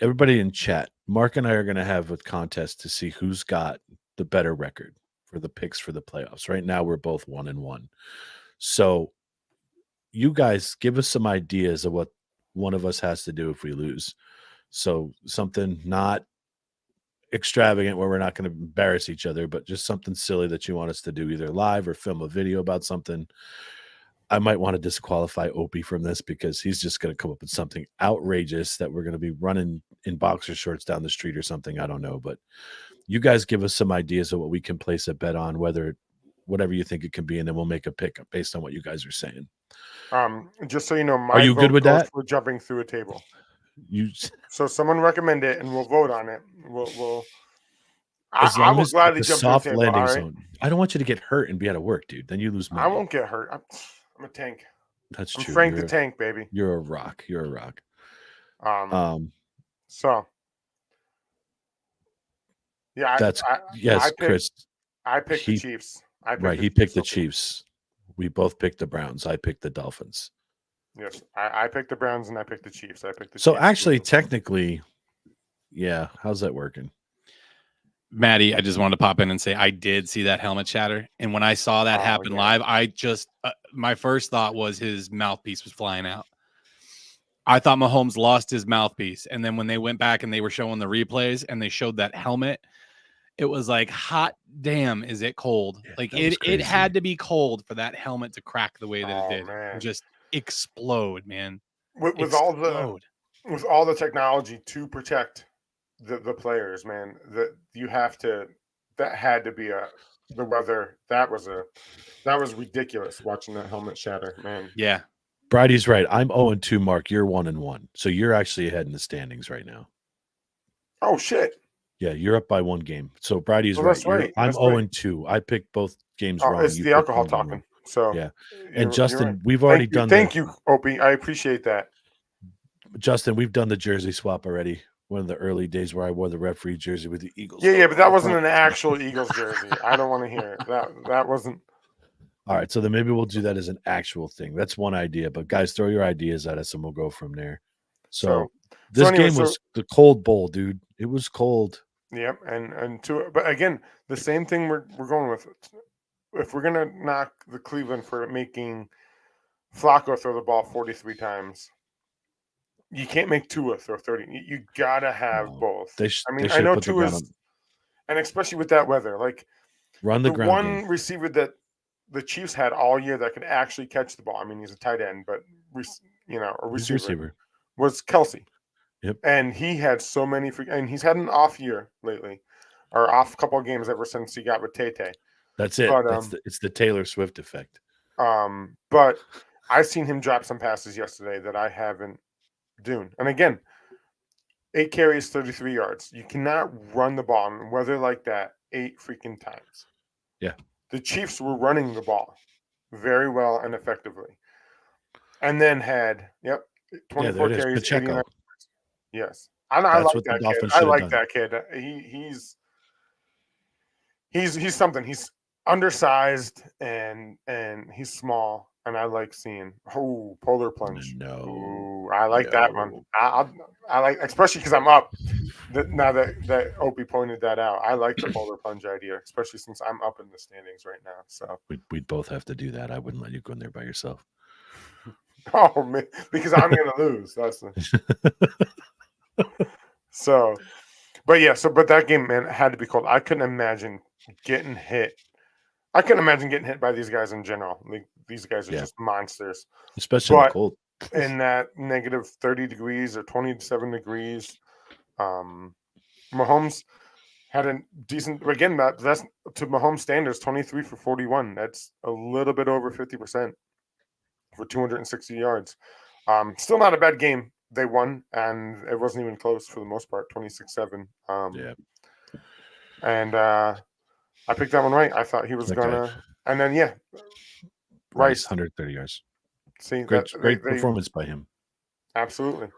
everybody in chat, Mark and I are going to have a contest to see who's got the better record for the picks for the playoffs. Right now, we're both 1-1. So you guys give us some ideas of what one of us has to do if we lose. So something not extravagant where we're not going to embarrass each other, but just something silly that you want us to do, either live or film a video about something. I might want to disqualify Opie from this because he's just going to come up with something outrageous that we're going to be running in boxer shorts down the street or something. I don't know, but you guys give us some ideas of what we can place a bet on, whatever you think it can be, and then we'll make a pick based on what you guys are saying. Just so you know, Are you good with that? We're jumping through a table. So someone recommend it, and we'll vote on it. We'll. As long I will as gladly the jump soft through a table. landing All right? zone. I don't want you to get hurt and be out of work, dude. Then you lose money. I won't get hurt. I'm a tank. That's I'm true. Frank the Tank, baby. You're a rock. You're a rock. So yeah, Chris. I picked the Chiefs. He picked the Chiefs. We both picked the Browns. I picked the Dolphins. Yes, I picked the Browns and I picked the Chiefs. So actually, technically, yeah. How's that working? Maddie, I just wanted to pop in and say I did see that helmet shatter. And when I saw that happen live, I just, my first thought was his mouthpiece was flying out. I thought Mahomes lost his mouthpiece. And then when they went back and they were showing the replays and they showed that helmet, it was like, hot damn, is it cold? Yeah, like it had to be cold for that helmet to crack the way that it did. Man. And just explode, man. With all the technology to protect the players, man, that had to be the weather. That was ridiculous watching that helmet shatter, man. Yeah. Bridie's right. I'm 0-2, Mark. You're 1-1. So you're actually ahead in the standings right now. Oh shit. Yeah, you're up by one game. So Bridie's right. That's right. I'm 0-2. I picked both games wrong. It's the alcohol talking. So yeah. And Justin, right. we've already done Thank you, Opie. I appreciate that. Justin, we've done the jersey swap already. One of the early days where I wore the referee jersey with the Eagles. Yeah, but that wasn't an actual Eagles jersey. I don't want to hear it. That wasn't. All right, so then maybe we'll do that as an actual thing. That's one idea. But guys, throw your ideas at us and we'll go from there. So this game was the cold bowl, dude. It was cold. Yep, but again, the same thing we're going with. If we're gonna knock the Cleveland for making Flacco throw the ball 43 times, you can't make Tua throw 30. You gotta have both. I know Tua's, and especially with that weather, like run the ground one game. Receiver that the Chiefs had all year that could actually catch the ball. I mean, he's a tight end, but a receiver was Kelsey. Yep. And he had so many, and he's had an off year lately, or off couple of games ever since he got with Tay. That's it. But, it's the Taylor Swift effect. But I've seen him drop some passes yesterday that I haven't done. And again, 8 carries, 33 yards. You cannot run the ball in weather like that 8 freaking times. Yeah. The Chiefs were running the ball very well and effectively. And then had, 24 carries, Pacheco. 89. Yes. I like that kid. I like that kid. He's something. He's undersized and he's small, and I like seeing polar plunge. I like that one. I like, especially because I'm up. Now that Opie pointed that out, I like the polar plunge idea, especially since I'm up in the standings right now. So we'd both have to do that. I wouldn't let you go in there by yourself. Oh man, because I'm gonna lose. That's so. But that game, man, had to be cold. I couldn't imagine getting hit. I couldn't imagine getting hit by these guys in general. Like, these guys are just monsters, especially in the cold. In that negative 30 degrees or 27 degrees, Mahomes had a decent. Again, that's to Mahomes standards, 23 for 41. That's a little bit over 50% for 260 yards. Still not a bad game. They won, and it wasn't even close for the most part, 26-7. And I picked that one right. I thought he was gonna, and then Rice 130 yards. See, great performance by him. Absolutely,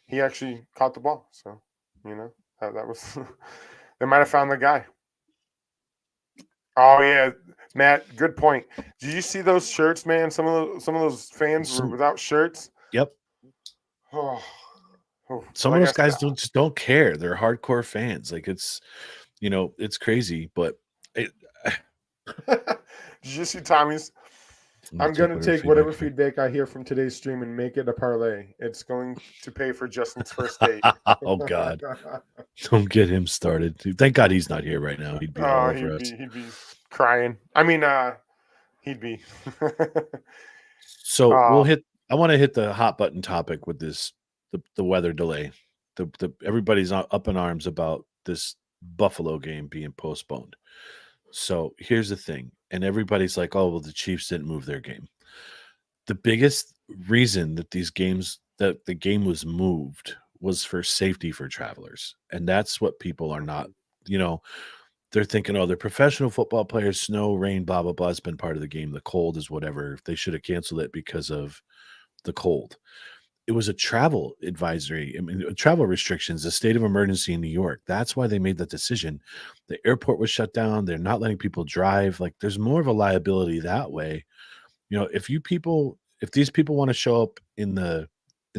he actually caught the ball. So that was they might have found the guy. Oh yeah, Matt, good point. Did you see those shirts, man? Some of those fans were without shirts. Yep. Oh, Some like of I those guys said, just don't care. They're hardcore fans. Like it's it's crazy. But it, did you see Tommy's? I'll I'm going take to whatever take whatever feedback. feedback I hear from today's stream and make it a parlay. It's going to pay for Justin's first date. Oh God, don't get him started. Thank God he's not here right now. He'd be all over us. he'd be crying. I mean, he'd be. So we'll um, hit. I want to hit the hot button topic with this the weather delay. The everybody's up in arms about this Buffalo game being postponed. So here's the thing, and everybody's like, "Oh, well, the Chiefs didn't move their game." The biggest reason that the game was moved was for safety for travelers, and that's what people are not. You know, they're thinking, "Oh, they're professional football players. Snow, rain, blah blah blah. Has been part of the game. The cold is whatever. They should have canceled it because of the cold." It was a travel advisory. I mean, travel restrictions, a state of emergency in New York. That's why they made that decision. The airport was shut down. They're not letting people drive. Like, there's more of a liability that way. If these people want to show up in the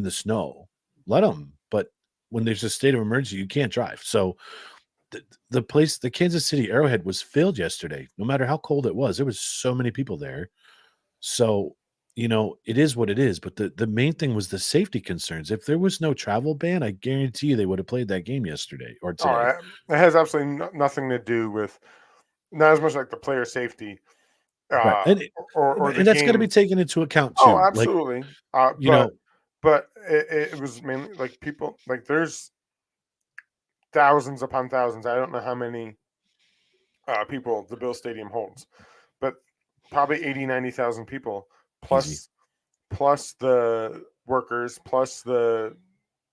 snow, let them. But when there's a state of emergency, you can't drive. So the Kansas City Arrowhead was filled yesterday. No matter how cold it was, there was so many people there. So, it is what it is, but the main thing was the safety concerns. If there was no travel ban, I guarantee you they would have played that game yesterday or all today. right, it has absolutely nothing to do with not as much like the player safety, Right. uh, And or the and that's got to be game. taken into account Oh, too. Like, absolutely. you know, But it was mainly like people like there's thousands upon thousands. I don't know how many people the Bill Stadium holds, but probably 80, 90,000 people easy. plus the workers, plus the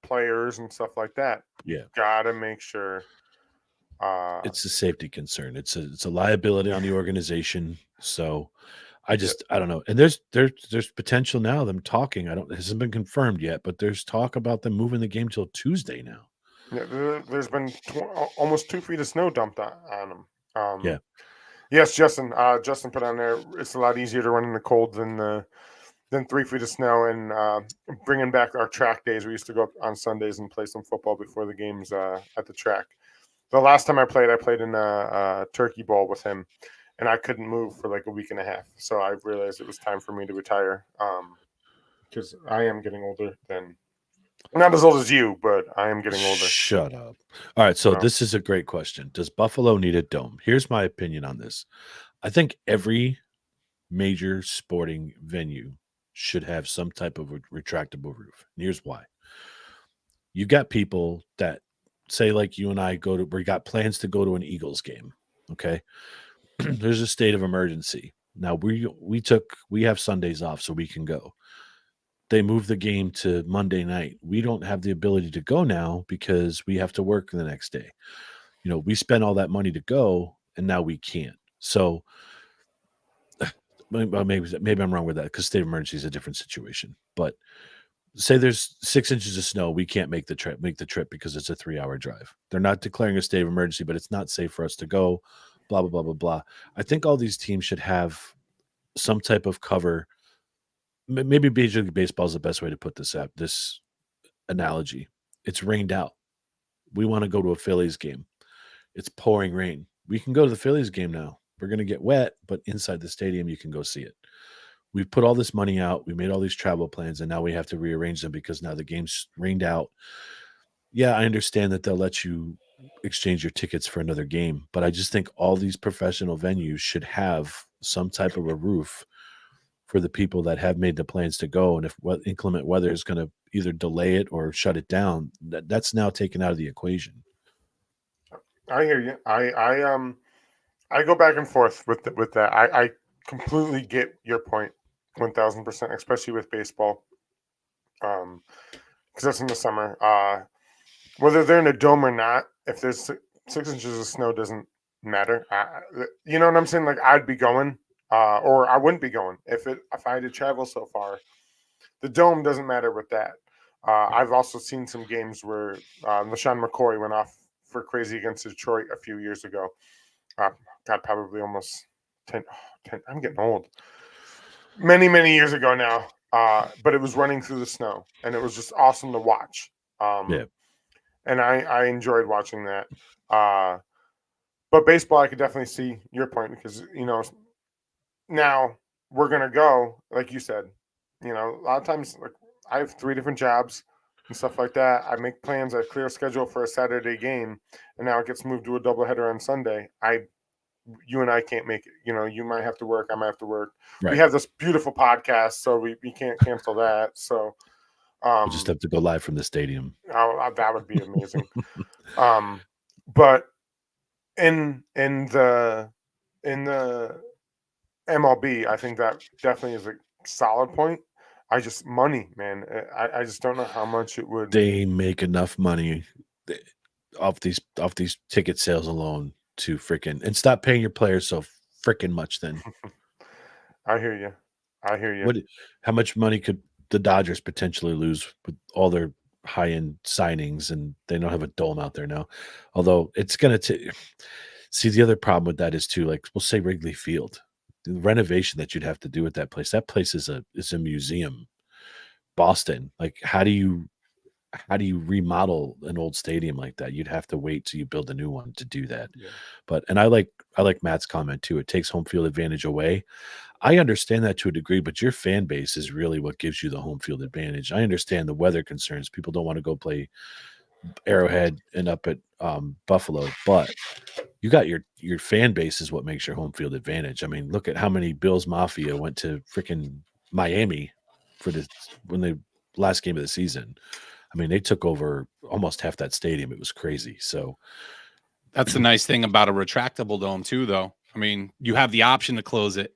players and stuff like that. Yeah. Gotta make sure. It's a safety concern. It's a liability on the organization. So Yeah, I don't know. And there's potential now, them talking. It hasn't been confirmed yet, but there's talk about them moving the game till Tuesday now. yeah, there's been almost 2 feet of snow dumped on them. Yeah. Yes, Justin. Justin put on there. It's a lot easier to run in the cold than 3 feet of snow. And bringing back our track days, we used to go up on Sundays and play some football before the games at the track. The last time I played in a turkey bowl with him, and I couldn't move for like a week and a half. So I realized it was time for me to retire because I am getting older. Not as old as you, but I am getting older. Shut up. All right. So So, this is a great question. Does Buffalo need a dome? Here's my opinion on this. I think every major sporting venue should have some type of retractable roof. And here's why. You got people that say, like you and I we got plans to go to an Eagles game. Okay. There's a state of emergency. Now we have Sundays off so we can go. They moved the game to Monday night. We don't have the ability to go now because we have to work the next day. We spent all that money to go and now we can't. So maybe I'm wrong with that because state of emergency is a different situation. But say there's 6 inches of snow, we can't make the trip because it's a 3-hour drive. They're not declaring a state of emergency, but it's not safe for us to go. Blah blah blah blah blah. I think all these teams should have some type of cover. Maybe Major League Baseball is the best way to put this analogy. It's rained out. We want to go to a Phillies game. It's pouring rain. We can go to the Phillies game now. We're going to get wet, but inside the stadium, you can go see it. We've put all this money out. We made all these travel plans, and now we have to rearrange them because now the game's rained out. Yeah, I understand that they'll let you exchange your tickets for another game, but I just think all these professional venues should have some type of a roof for the people that have made the plans to go. And if inclement weather is going to either delay it or shut it down, that's now taken out of the equation. I hear you. I go back and forth with that. I completely get your point, 1,000%, especially with baseball. Because that's in the summer. Whether they're in a dome or not, if there's 6 inches of snow, doesn't matter. You know what I'm saying? Like I'd be going, or I wouldn't be going if I had to travel so far. The dome doesn't matter with that. I've also seen some games where LaShawn McCoy went off for crazy against Detroit a few years ago. God, probably almost 10. I'm getting old. Many years ago now. But it was running through the snow, and it was just awesome to watch. Yeah. And I enjoyed watching that. But baseball, I could definitely see your point because, now we're going to go, like you said, a lot of times, like, I have 3 different jobs and stuff like that. I make plans, I clear a schedule for a Saturday game, and now it gets moved to a doubleheader on Sunday. You and I can't make it. You might have to work, I might have to work. We Right. have this beautiful podcast, so we can't cancel that. So We'll just have to go live from the stadium. that would be amazing. But in the MLB, I think that definitely is a solid point. Money, man. I just don't know how much it would. They make enough money off these ticket sales alone to freaking and stop paying your players so freaking much. Then I hear you. how much money could the Dodgers potentially lose with all their high end signings, and they don't have a dome out there now. Although it's gonna see, the other problem with that is too, like we'll say Wrigley Field, the renovation that you'd have to do with that place. That place is a museum. Boston, like how do you remodel an old stadium like that? You'd have to wait till you build a new one to do that. Yeah. But and I like Matt's comment too. It takes home field advantage away. I understand that to a degree, but your fan base is really what gives you the home field advantage. I understand the weather concerns. People don't want to go play Arrowhead and up at Buffalo, but you got your fan base is what makes your home field advantage. I mean, look at how many Bills Mafia went to freaking Miami for when they last game of the season. I mean, they took over almost half that stadium. It was crazy. So that's the nice thing about a retractable dome too, though. I mean, you have the option to close it.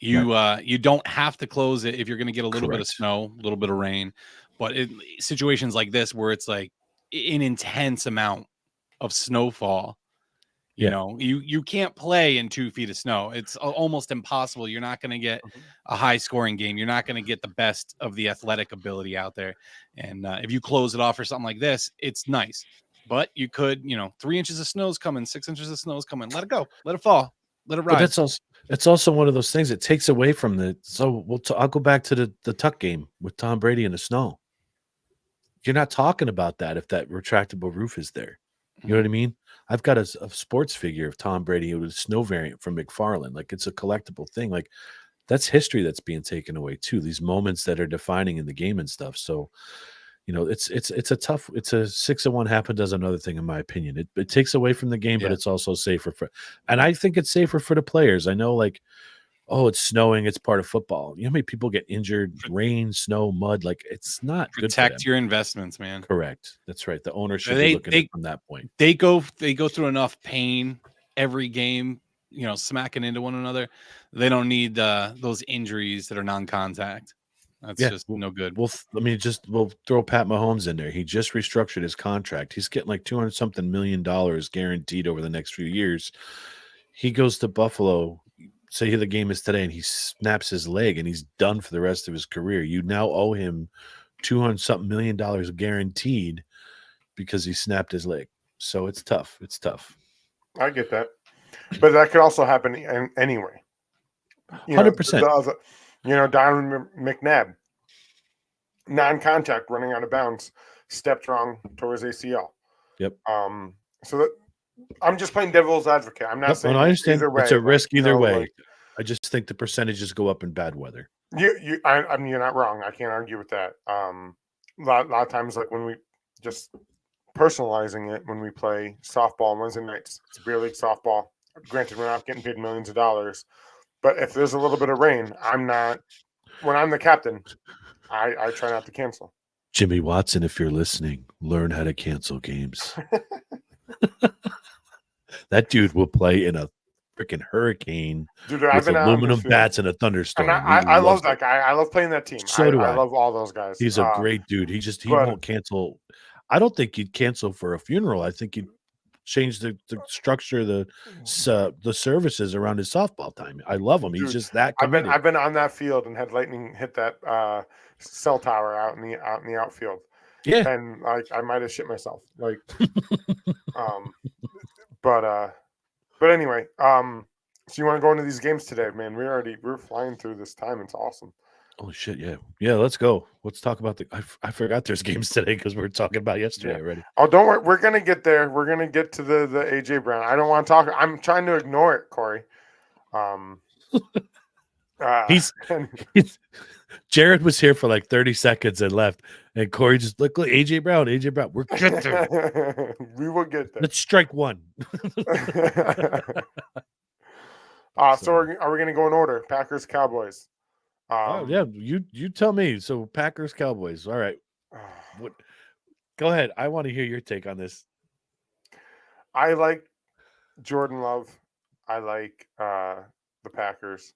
You don't have to close it if you're going to get a little bit of snow, a little bit of rain. But in situations like this, where it's like an intense amount of snowfall, you can't play in 2 feet of snow. It's almost impossible. You're not going to get a high scoring game. You're not going to get the best of the athletic ability out there. And if you close it off for something like this, it's nice. But you could, 3 inches of snow's coming, 6 inches of snow's coming. Let it go. Let it fall. Let it ride. But it's also one of those things that takes away from the. So I'll go back to the Tuck game with Tom Brady in the snow. You're not talking about that if that retractable roof is there. You know what I mean? I've got a sports figure of Tom Brady with a snow variant from McFarland. Like it's a collectible thing. Like that's history that's being taken away too. These moments that are defining in the game and stuff. So, it's a 6 of one, half a dozen other thing in my opinion. It takes away from the game, but it's also safer and I think it's safer for the players. I know, like, oh, it's snowing, it's part of football. You know how many people get injured, rain, snow, mud, like it's not good for them. Protect your investments, man. Correct. That's right. The owner should be looking at it from that point. They go through enough pain every game, smacking into one another. They don't need those injuries that are non-contact. That's just no good. We'll throw Pat Mahomes in there. He just restructured his contract. He's getting like $200-something million guaranteed over the next few years. He goes to Buffalo. Say the game is today and he snaps his leg and he's done for the rest of his career. You now owe him $200-something million guaranteed because he snapped his leg. So it's tough. It's tough. I get that. But that could also happen anyway. 100%. Donovan McNabb, non-contact, running out of bounds, stepped wrong towards ACL. Yep. So that I'm just playing devil's advocate. I'm not saying I understand. Either way, it's a risk either way. I just think the percentages go up in bad weather. I mean, you're not wrong. I can't argue with that. A lot of times, like when we just personalizing it, when we play softball on Wednesday nights, it's beer league softball. Granted, we're not getting paid millions of dollars, but if there's a little bit of rain, when I'm the captain, I try not to cancel. Jimmy Watson, if you're listening, learn how to cancel games. That dude will play in a freaking hurricane, dude, with aluminum bats and a thunderstorm. And I love that guy. I love playing that team. So do I. I love all those guys. He's a great dude. He won't cancel. I don't think he'd cancel for a funeral. I think he'd change the structure, the services around his softball time. I love him. He's just that committed. I've been on that field and had lightning hit that cell tower out in the outfield. Yeah, and like I might have shit myself. Like, but anyway, so you want to go into these games today, man? We're flying through this time. It's awesome. Holy shit! Yeah. Let's go. Let's talk about the. I forgot there's games today because we were talking about yesterday already. Oh, don't worry. We're gonna get there. We're gonna get to the AJ Brown. I don't want to talk. I'm trying to ignore it, Corey. He's Jared was here for like 30 seconds and left, and Corey just look AJ Brown. We're get there. We will get there. Let's strike one. So are we gonna go in order? Packers, Cowboys. Yeah, you tell me. So Packers, Cowboys. All right. What? Go ahead. I want to hear your take on this. I like Jordan Love. I like the Packers.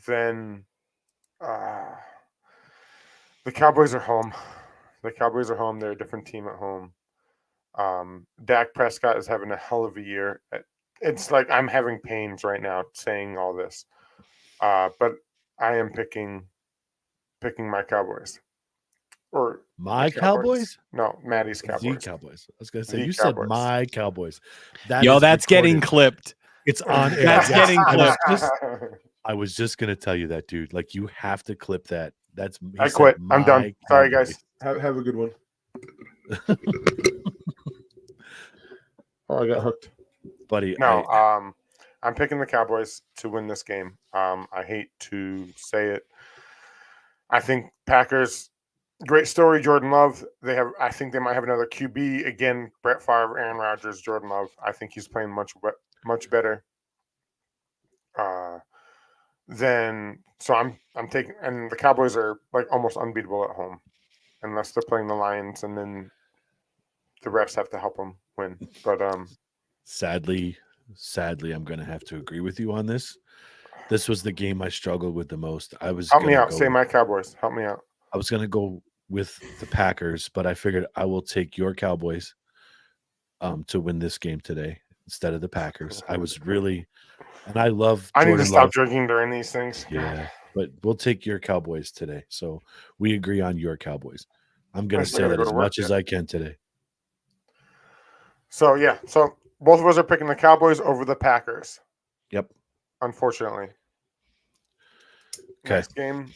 Then the Cowboys are home. The Cowboys are home. They're a different team at home. Dak Prescott is having a hell of a year. It's like I'm having pains right now saying all this. But I am picking my Cowboys. Or my Cowboys? No, Maddie's Cowboys. The Cowboys. I was gonna say The you Cowboys. said my Cowboys. That's getting clipped. It's on air. That's getting clipped. I was just gonna tell you that, dude. Like you have to clip that. I quit. I'm done. Sorry, guys. Have a good one. Oh, I got hooked. Buddy. No, I'm picking the Cowboys to win this game. I hate to say it. I think Packers, great story, Jordan Love. I think they might have another QB again. Brett Favre, Aaron Rodgers, Jordan Love. I think he's playing much better. So I'm taking, and the Cowboys are like almost unbeatable at home, unless they're playing the Lions, and then the refs have to help them win. But sadly, I'm going to have to agree with you on this. This was the game I struggled with the most. Help me out. Say my Cowboys. Help me out. I was going to go with the Packers, but I figured I will take your Cowboys to win this game today instead of the Packers. I was really, and I love. I need to stop drinking during these things. Yeah, but we'll take your Cowboys today. So we agree on your Cowboys. I'm going to say that as much as I can today. So both of us are picking the Cowboys over the Packers. Yep. Unfortunately. Okay. Next game,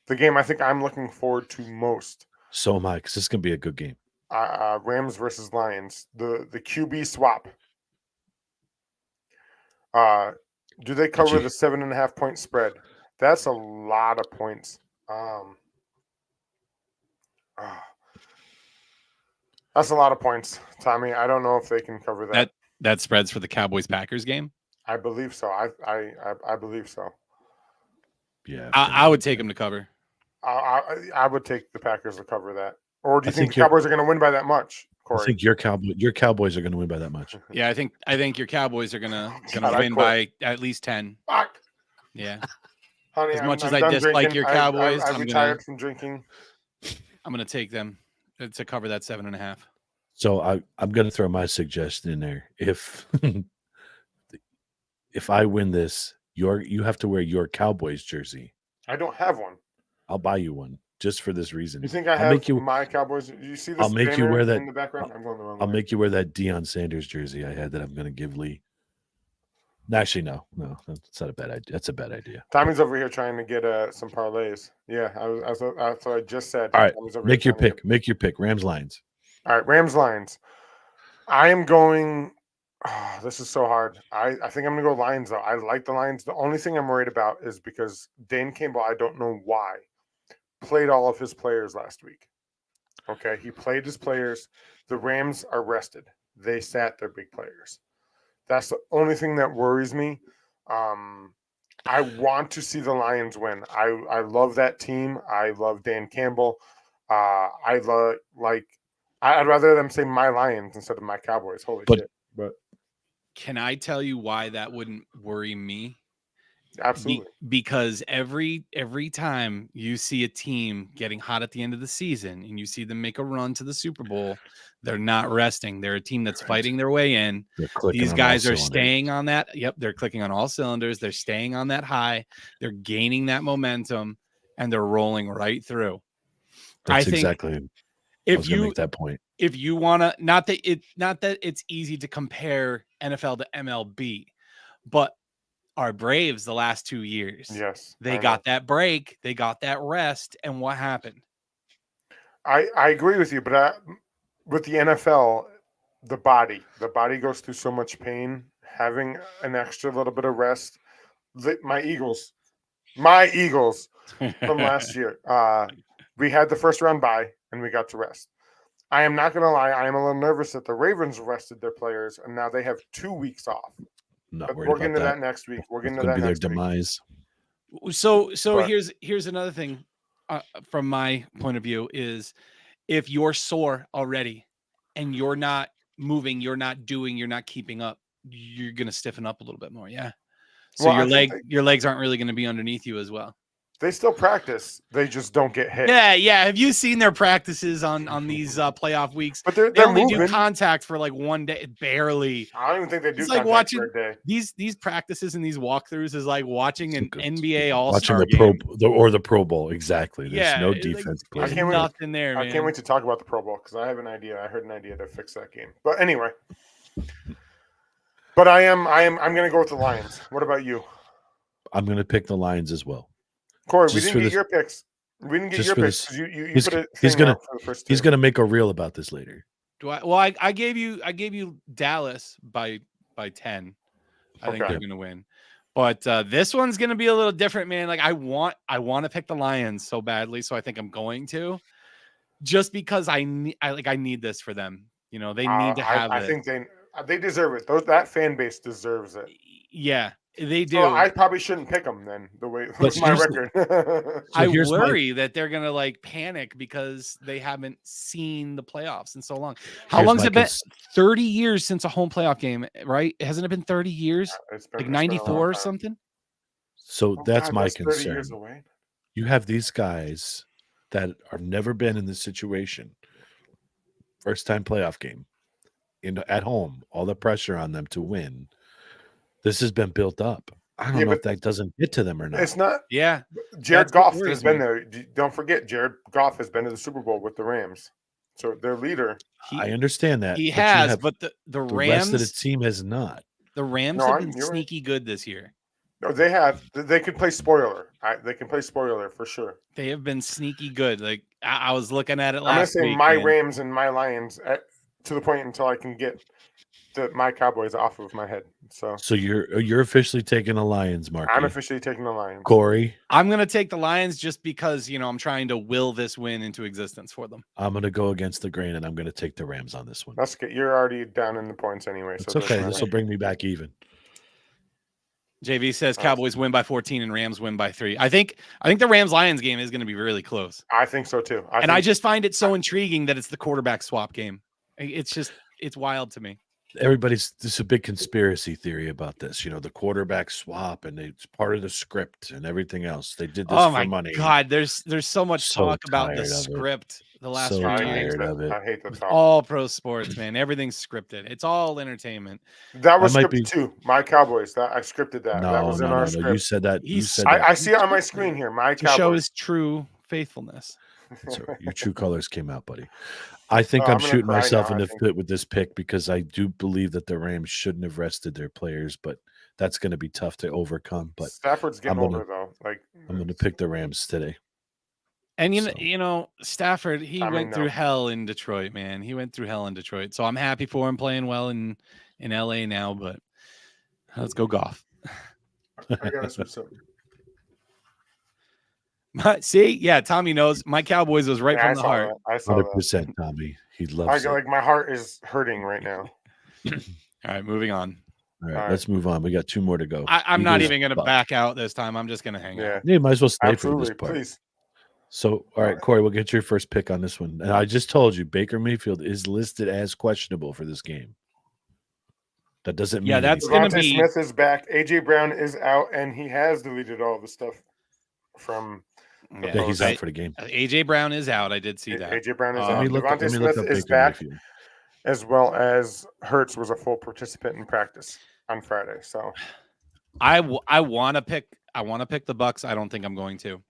the game I think I'm looking forward to most. So am I, because this is going to be a good game. Rams versus Lions. The QB swap. Do they cover the 7.5 point spread? That's a lot of points. That's a lot of points, Tommy. I don't know if they can cover that. That spreads for the Cowboys Packers game. I believe so. I believe so. Yeah, I would take them to cover. I would take the Packers to cover that. Or do you think the Cowboys are going to win by that much, Corey? I think your Cowboys are going to win by that much. Yeah, I think your Cowboys are gonna win by at least 10. Fuck. Yeah. Honey, as much as I dislike your Cowboys, I'm retired from drinking. I'm gonna take them to cover that 7.5. So I'm going to throw my suggestion in there. If I win this, you have to wear your Cowboys jersey. I don't have one. I'll buy you one just for this reason. You think I have my Cowboys? Do you see this? I'll make you wear that in the background. I'm going the wrong way. I'll make you wear that Deion Sanders jersey I had that I'm going to give Lee. Actually, no, that's not a bad idea. That's a bad idea. Tommy's over here trying to get some parlays. Yeah, that's what I just said. All right, make your pick. Make your pick. Rams Lions. All right, Rams Lions. I am going. Oh, this is so hard. I think I'm going to go Lions, though. I like the Lions. The only thing I'm worried about is because Dane Campbell, I don't know why, played all of his players last week. Okay, he played his players. The Rams are rested. They sat their big players. That's the only thing that worries me. I want to see the Lions win. I love that team. I love Dan Campbell. I'd rather them say my Lions instead of my Cowboys. Holy shit. But can I tell you why that wouldn't worry me? Absolutely. Because every time you see a team getting hot at the end of the season and you see them make a run to the Super Bowl, they're not resting. They're a team that's fighting their way in. These guys are staying on that. Yep, they're clicking on all cylinders. They're staying on that high. They're gaining that momentum, and they're rolling right through. That's exactly. I was going to make that point. If you want to, not that it's easy to compare NFL to MLB, but our Braves the last 2 years. Yes, They I got know. that break, they got that rest, and what happened? I agree with you, but with the NFL, the body goes through so much pain. Having an extra little bit of rest. My Eagles from last year. We had the first round bye and we got to rest. I am not going to lie. I am a little nervous that the Ravens rested their players and now they have 2 weeks off. I'm not But worried we're about getting to that. that next week. We're getting It's to going to that be their next week. demise. So But- here's another thing from my point of view is if you're sore already and you're not moving, you're not doing, you're not keeping up, you're going to stiffen up a little bit more. Yeah. So Well, I think your legs aren't really going to be underneath you as well. they still practice. They just don't get hit. Yeah. Have you seen their practices on these playoff weeks? But they're They only do moving. contact for like one day, barely. I don't even think they do It's like contact watching for a day. these practices and these walkthroughs is like watching an It's NBA watching All-Star the game. the Pro Bowl. Exactly. There's Yeah, no it's like- defense There's I can't playing. wait. nothing there, man. I can't wait to talk about the Pro Bowl because I have an idea. I heard an idea to fix that game. But anyway. But I'm going to go with the Lions. What about you? I'm going to pick the Lions as well. Corey, we Just didn't for get this- your picks. We didn't get just your for picks this- because you he's- put a he's thing gonna- out for the first two. He's going to make a reel about this later. Do I? Well, I gave you Dallas by 10. I think Okay. they're gonna win, but this one's gonna be a little different, man. Like I want to pick the Lions so badly, so I think I'm going to, just because I need this for them. You know, they need to have I it. think they deserve it. That fan base deserves it. Yeah, they do. So I probably shouldn't pick them then. The way But with my here's record. I here's my- worry that they're gonna like panic because they haven't seen the playoffs in so long. How Here's long's my it been? cons- 30 years since a home playoff game, right? Hasn't it been 30 years? It's been- Like it's been a long 94 or time. something? So Oh, that's God, my 30 concern. years away. You have these guys that have never been in this situation. First time playoff game at home, all the pressure on them to win. This has been built up. I don't Yeah, know but if that doesn't get to them or not. It's not. Yeah. Jared That's what Goff worries has been me. there. Don't forget, Jared Goff has been to the Super Bowl with the Rams. So their leader. I understand that. He but you has, have- but the the rest of the Rams team has not. No, have been you're right. sneaky good this year. No, they have. They could play spoiler. They can play spoiler for sure. They have been sneaky good. Like I was looking at it I'm gonna last say week. my man. Rams and my Lions to the point until I can get my Cowboys off of my head. So So you're officially taking the Lions, Mark. I'm officially taking the Lions. Corey, I'm gonna take the Lions just because I'm trying to will this win into existence for them. I'm going to go against the grain and I'm going to take the Rams on this one. That's good. You're already down in the points anyway. It's So it doesn't okay. This matter. will bring me back even. JV says Cowboys win by 14 and Rams win by 3. I think the Rams Lions game is going to be really close. I think so too. I just find it so intriguing that it's the quarterback swap game. It's wild to me. There's a big conspiracy theory about this. The quarterback swap, and it's part of the script and everything else. They did this Oh for my money. God, there's so much So talk about tired the of it. script the last So few I years. hate tired of it. I hate the talk. All pro sports, man. Everything's scripted. It's all entertainment. That was I might scripted be- too. My Cowboys. That I scripted that. No, that was in no, our no, script. no. You said that. You He's- said that. I see it on my screen here. My To show Cowboys. his true faithfulness. So your true colors came out, buddy. I think Oh, I'm I'm gonna shooting cry myself now, in I the think. foot with this pick because I do believe that the Rams shouldn't have rested their players, but that's going to be tough to overcome. But Stafford's getting I'm gonna- older though. Like I'm going to pick the Rams today. And So- Stafford, he I mean, went through no. hell in Detroit, man. He went through hell in Detroit. So I'm happy for him playing well in LA now, but let's go Goff. I gotta switch something. See, yeah, Tommy knows my Cowboys was right Yeah, from the heart. I saw that. 100%, Tommy. He I loves it. like my heart is hurting right now. All right, moving on. All right, all right. let's move on. We got 2 more to go. I'm not Eagles, even going to Bucks. back out this time. I'm just going to hang Yeah, out. You might as well stay for absolutely. this part. Please. So, all right, Corey, we'll get your first pick on this one. And I just told you, Baker Mayfield is listed as questionable for this game. That doesn't mean Yeah, that's anything. gonna Devontae be- Smith is back. AJ Brown is out, and he has deleted all the stuff from. Yeah, Yeah, he's I- out for the game. AJ Brown is out. I did see that. AJ Brown is Let out. me Let Devontae me look Smith up is Baker back, Mayfield. as well as Hertz was a full participant in practice on Friday. So I want to pick the Bucks. I don't think I'm going to.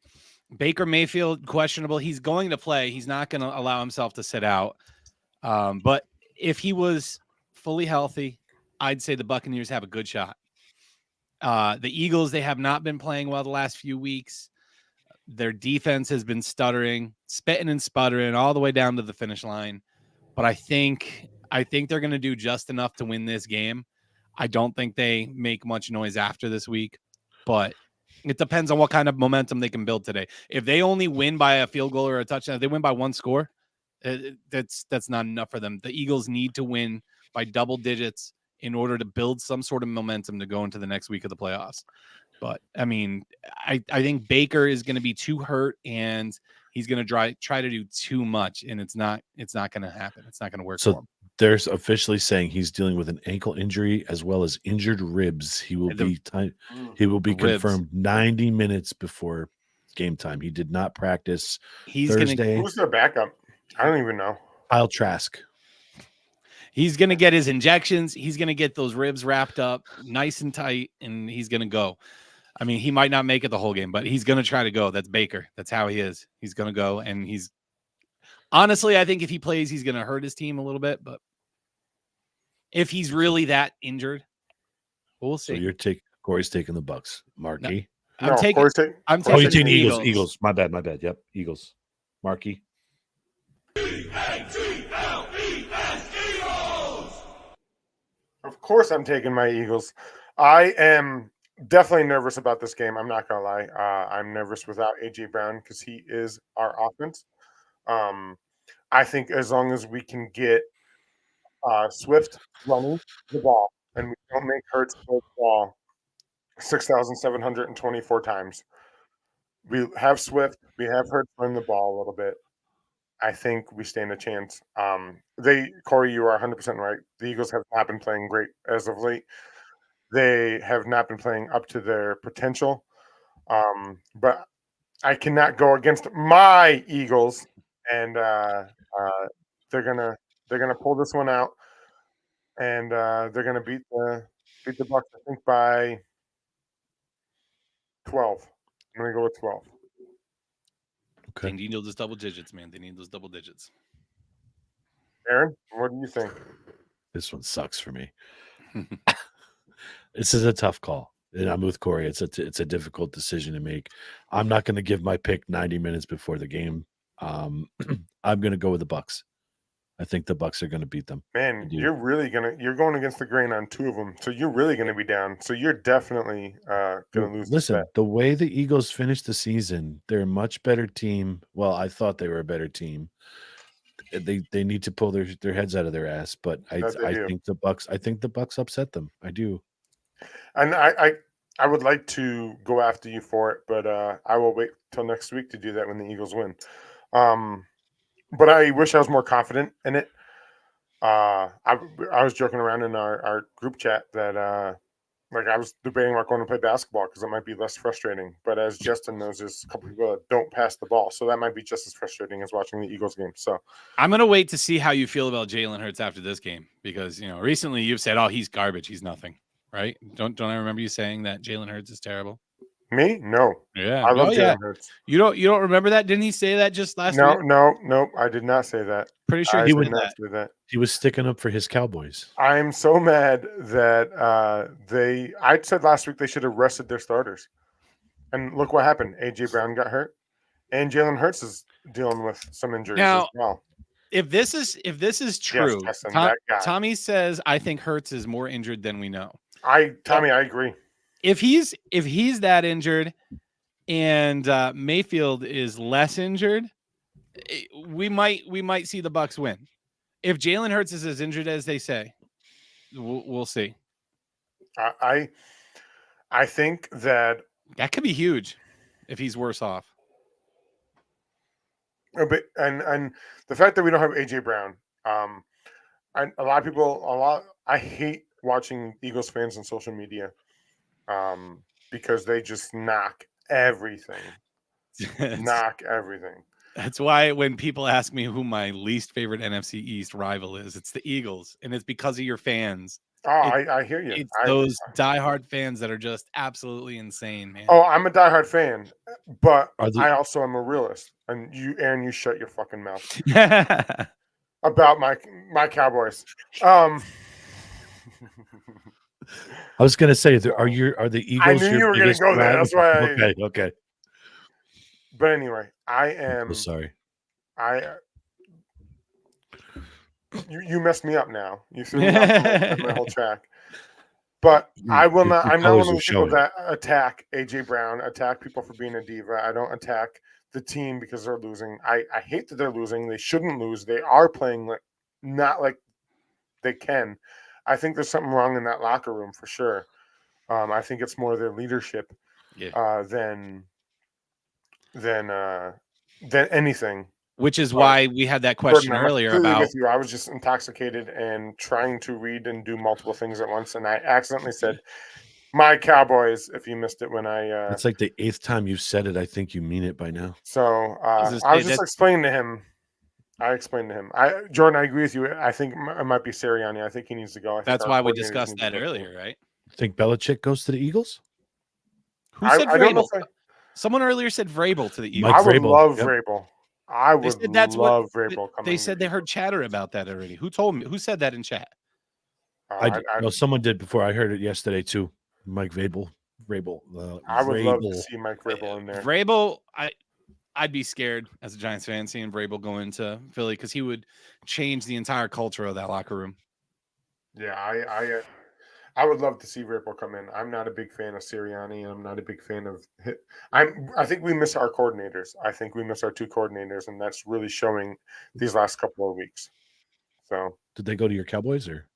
Baker Mayfield questionable. He's going to play. He's not going to allow himself to sit out. But if he was fully healthy, I'd say the Buccaneers have a good shot. The Eagles, they have not been playing well the last few weeks. Their defense has been stuttering, spitting and sputtering all the way down to the finish line. But I think they're going to do just enough to win this game. I don't think they make much noise after this week, but it depends on what kind of momentum they can build today. If they only win by a field goal or a touchdown, if they win by one score, that's not enough for them. The Eagles need to win by double digits in order to build some sort of momentum to go into the next week of the playoffs. But I mean, I think Baker is going to be too hurt, and he's going to try to do too much, and it's not going to happen. It's not going to work for him. They're officially saying he's dealing with an ankle injury as well as injured ribs. He will be confirmed 90 minutes before game time. He did not practice Thursday. Who's their backup? I don't even know. Kyle Trask. He's going to get his injections. He's going to get those ribs wrapped up nice and tight, and he's going to go. I mean, he might not make it the whole game, but he's going to try to go. That's Baker. That's how he is. He's going to go, and honestly, I think if he plays, he's going to hurt his team a little bit, but if he's really that injured, we'll see. So Corey's taking the Bucks. Marky. I'm taking the Eagles. My bad. Yep. Eagles. Marky. Of course I'm taking my Eagles. I am definitely nervous about this game. I'm not going to lie. I'm nervous without A.J. Brown because he is our offense. I think as long as we can get Swift running the ball and we don't make Hurts throw the ball 6,724 times, we have Swift, we have Hurts run the ball a little bit. I think we stand a chance. Corey, you are 100% right. The Eagles have not been playing great as of late. They have not been playing up to their potential. But I cannot go against my Eagles, and they're gonna pull this one out, and they're gonna beat the Bucks. I think by 12. I'm gonna go with 12. Okay. They need those double digits, man. They need those double digits. Aaron, what do you think? This one sucks for me. This is a tough call. And I'm with Corey. It's a difficult decision to make. I'm not going to give my pick 90 minutes before the game. I'm going to go with the Bucks. I think the Bucks are going to beat them. Man, you're going against the grain on two of them. So you're really going to be down. So you're definitely going to lose. Listen, the way the Eagles finished the season, they're a much better team. Well, I thought they were a better team. They need to pull their heads out of their ass, but I think the Bucks upset them. I do. And I would like to go after you for it, but I will wait till next week to do that when the Eagles win. But I wish I was more confident in it. I was joking around in our group chat that I was debating about going to play basketball because it might be less frustrating. But as Justin knows, there's a couple people that don't pass the ball, so that might be just as frustrating as watching the Eagles game. So I'm gonna wait to see how you feel about Jalen Hurts after this game because recently you've said, "Oh, he's garbage, he's nothing." Right? Don't I remember you saying that Jalen Hurts is terrible? Me? No. Yeah. I love Jalen Hurts. You don't remember that? Didn't he say that just last week? No. I did not say that. Pretty sure he did not say that. He was sticking up for his Cowboys. I am so mad that I said last week they should have rested their starters. And look what happened. A.J. Brown got hurt. And Jalen Hurts is dealing with some injuries as well. If this is true, yes, Tommy says I think Hurts is more injured than we know. Tommy, I agree. If he's that injured and Mayfield is less injured, we might see the Bucks win. If Jalen Hurts is as injured as they say, we'll see. I think that could be huge if he's worse off. But and the fact that we don't have AJ Brown, and a lot of people, I hate watching Eagles fans on social media, because they just knock everything, knock everything. That's why when people ask me who my least favorite NFC East rival is, it's the Eagles, and it's because of your fans. Oh, I hear you. It's those diehard fans that are just absolutely insane, man. Oh, I'm a diehard fan, but I also am a realist. And you, Aaron, you shut your fucking mouth about my Cowboys. I was going to say, are the Eagles knew your you were gonna biggest go there. threat? That's why Okay. But anyway, I I'm so am. sorry. You messed me up now. You threw me off my whole track. But I will not. Your I'm not colors one of are the people showing. that attack AJ Brown, attack people for being a diva. I don't attack the team because they're losing. I hate that they're losing. They shouldn't lose. They are playing not like they can. I think there's something wrong in that locker room for sure. I think it's more their leadership than anything. Which is why we had that question Jordan, I'm earlier completely about with you. I was just intoxicated and trying to read and do multiple things at once, and I accidentally said "my Cowboys." If you missed it when I That's like the 8th time you've said it. I think you mean it by now. so I was just explaining to him. Jordan, I agree with you. I think it might be Sirianni. I think he needs to go. I think that's our why we coordinators discussed need to that go too. earlier, right? Think Belichick goes to the Eagles? Who said I don't know Vrabel? if Someone earlier said Vrabel to the Eagles. Mike I would Vrabel, love yep. Vrabel. I They would said that's what love Vrabel coming. they said. They heard chatter about that already. Who told me? Who said that in chat? No, someone did before. I heard it yesterday too. Mike Vrabel. I would love to see Mike Vrabel in there. Vrabel, I'd be scared as a Giants fan seeing Vrabel go into Philly because he would change the entire culture of that locker room. Yeah, I would love to see Vrabel come in. I'm not a big fan of Sirianni. I'm not a big fan of. I think we miss our coordinators. I think we miss our two coordinators, and that's really showing these last couple of weeks. So, did they go to your Cowboys or?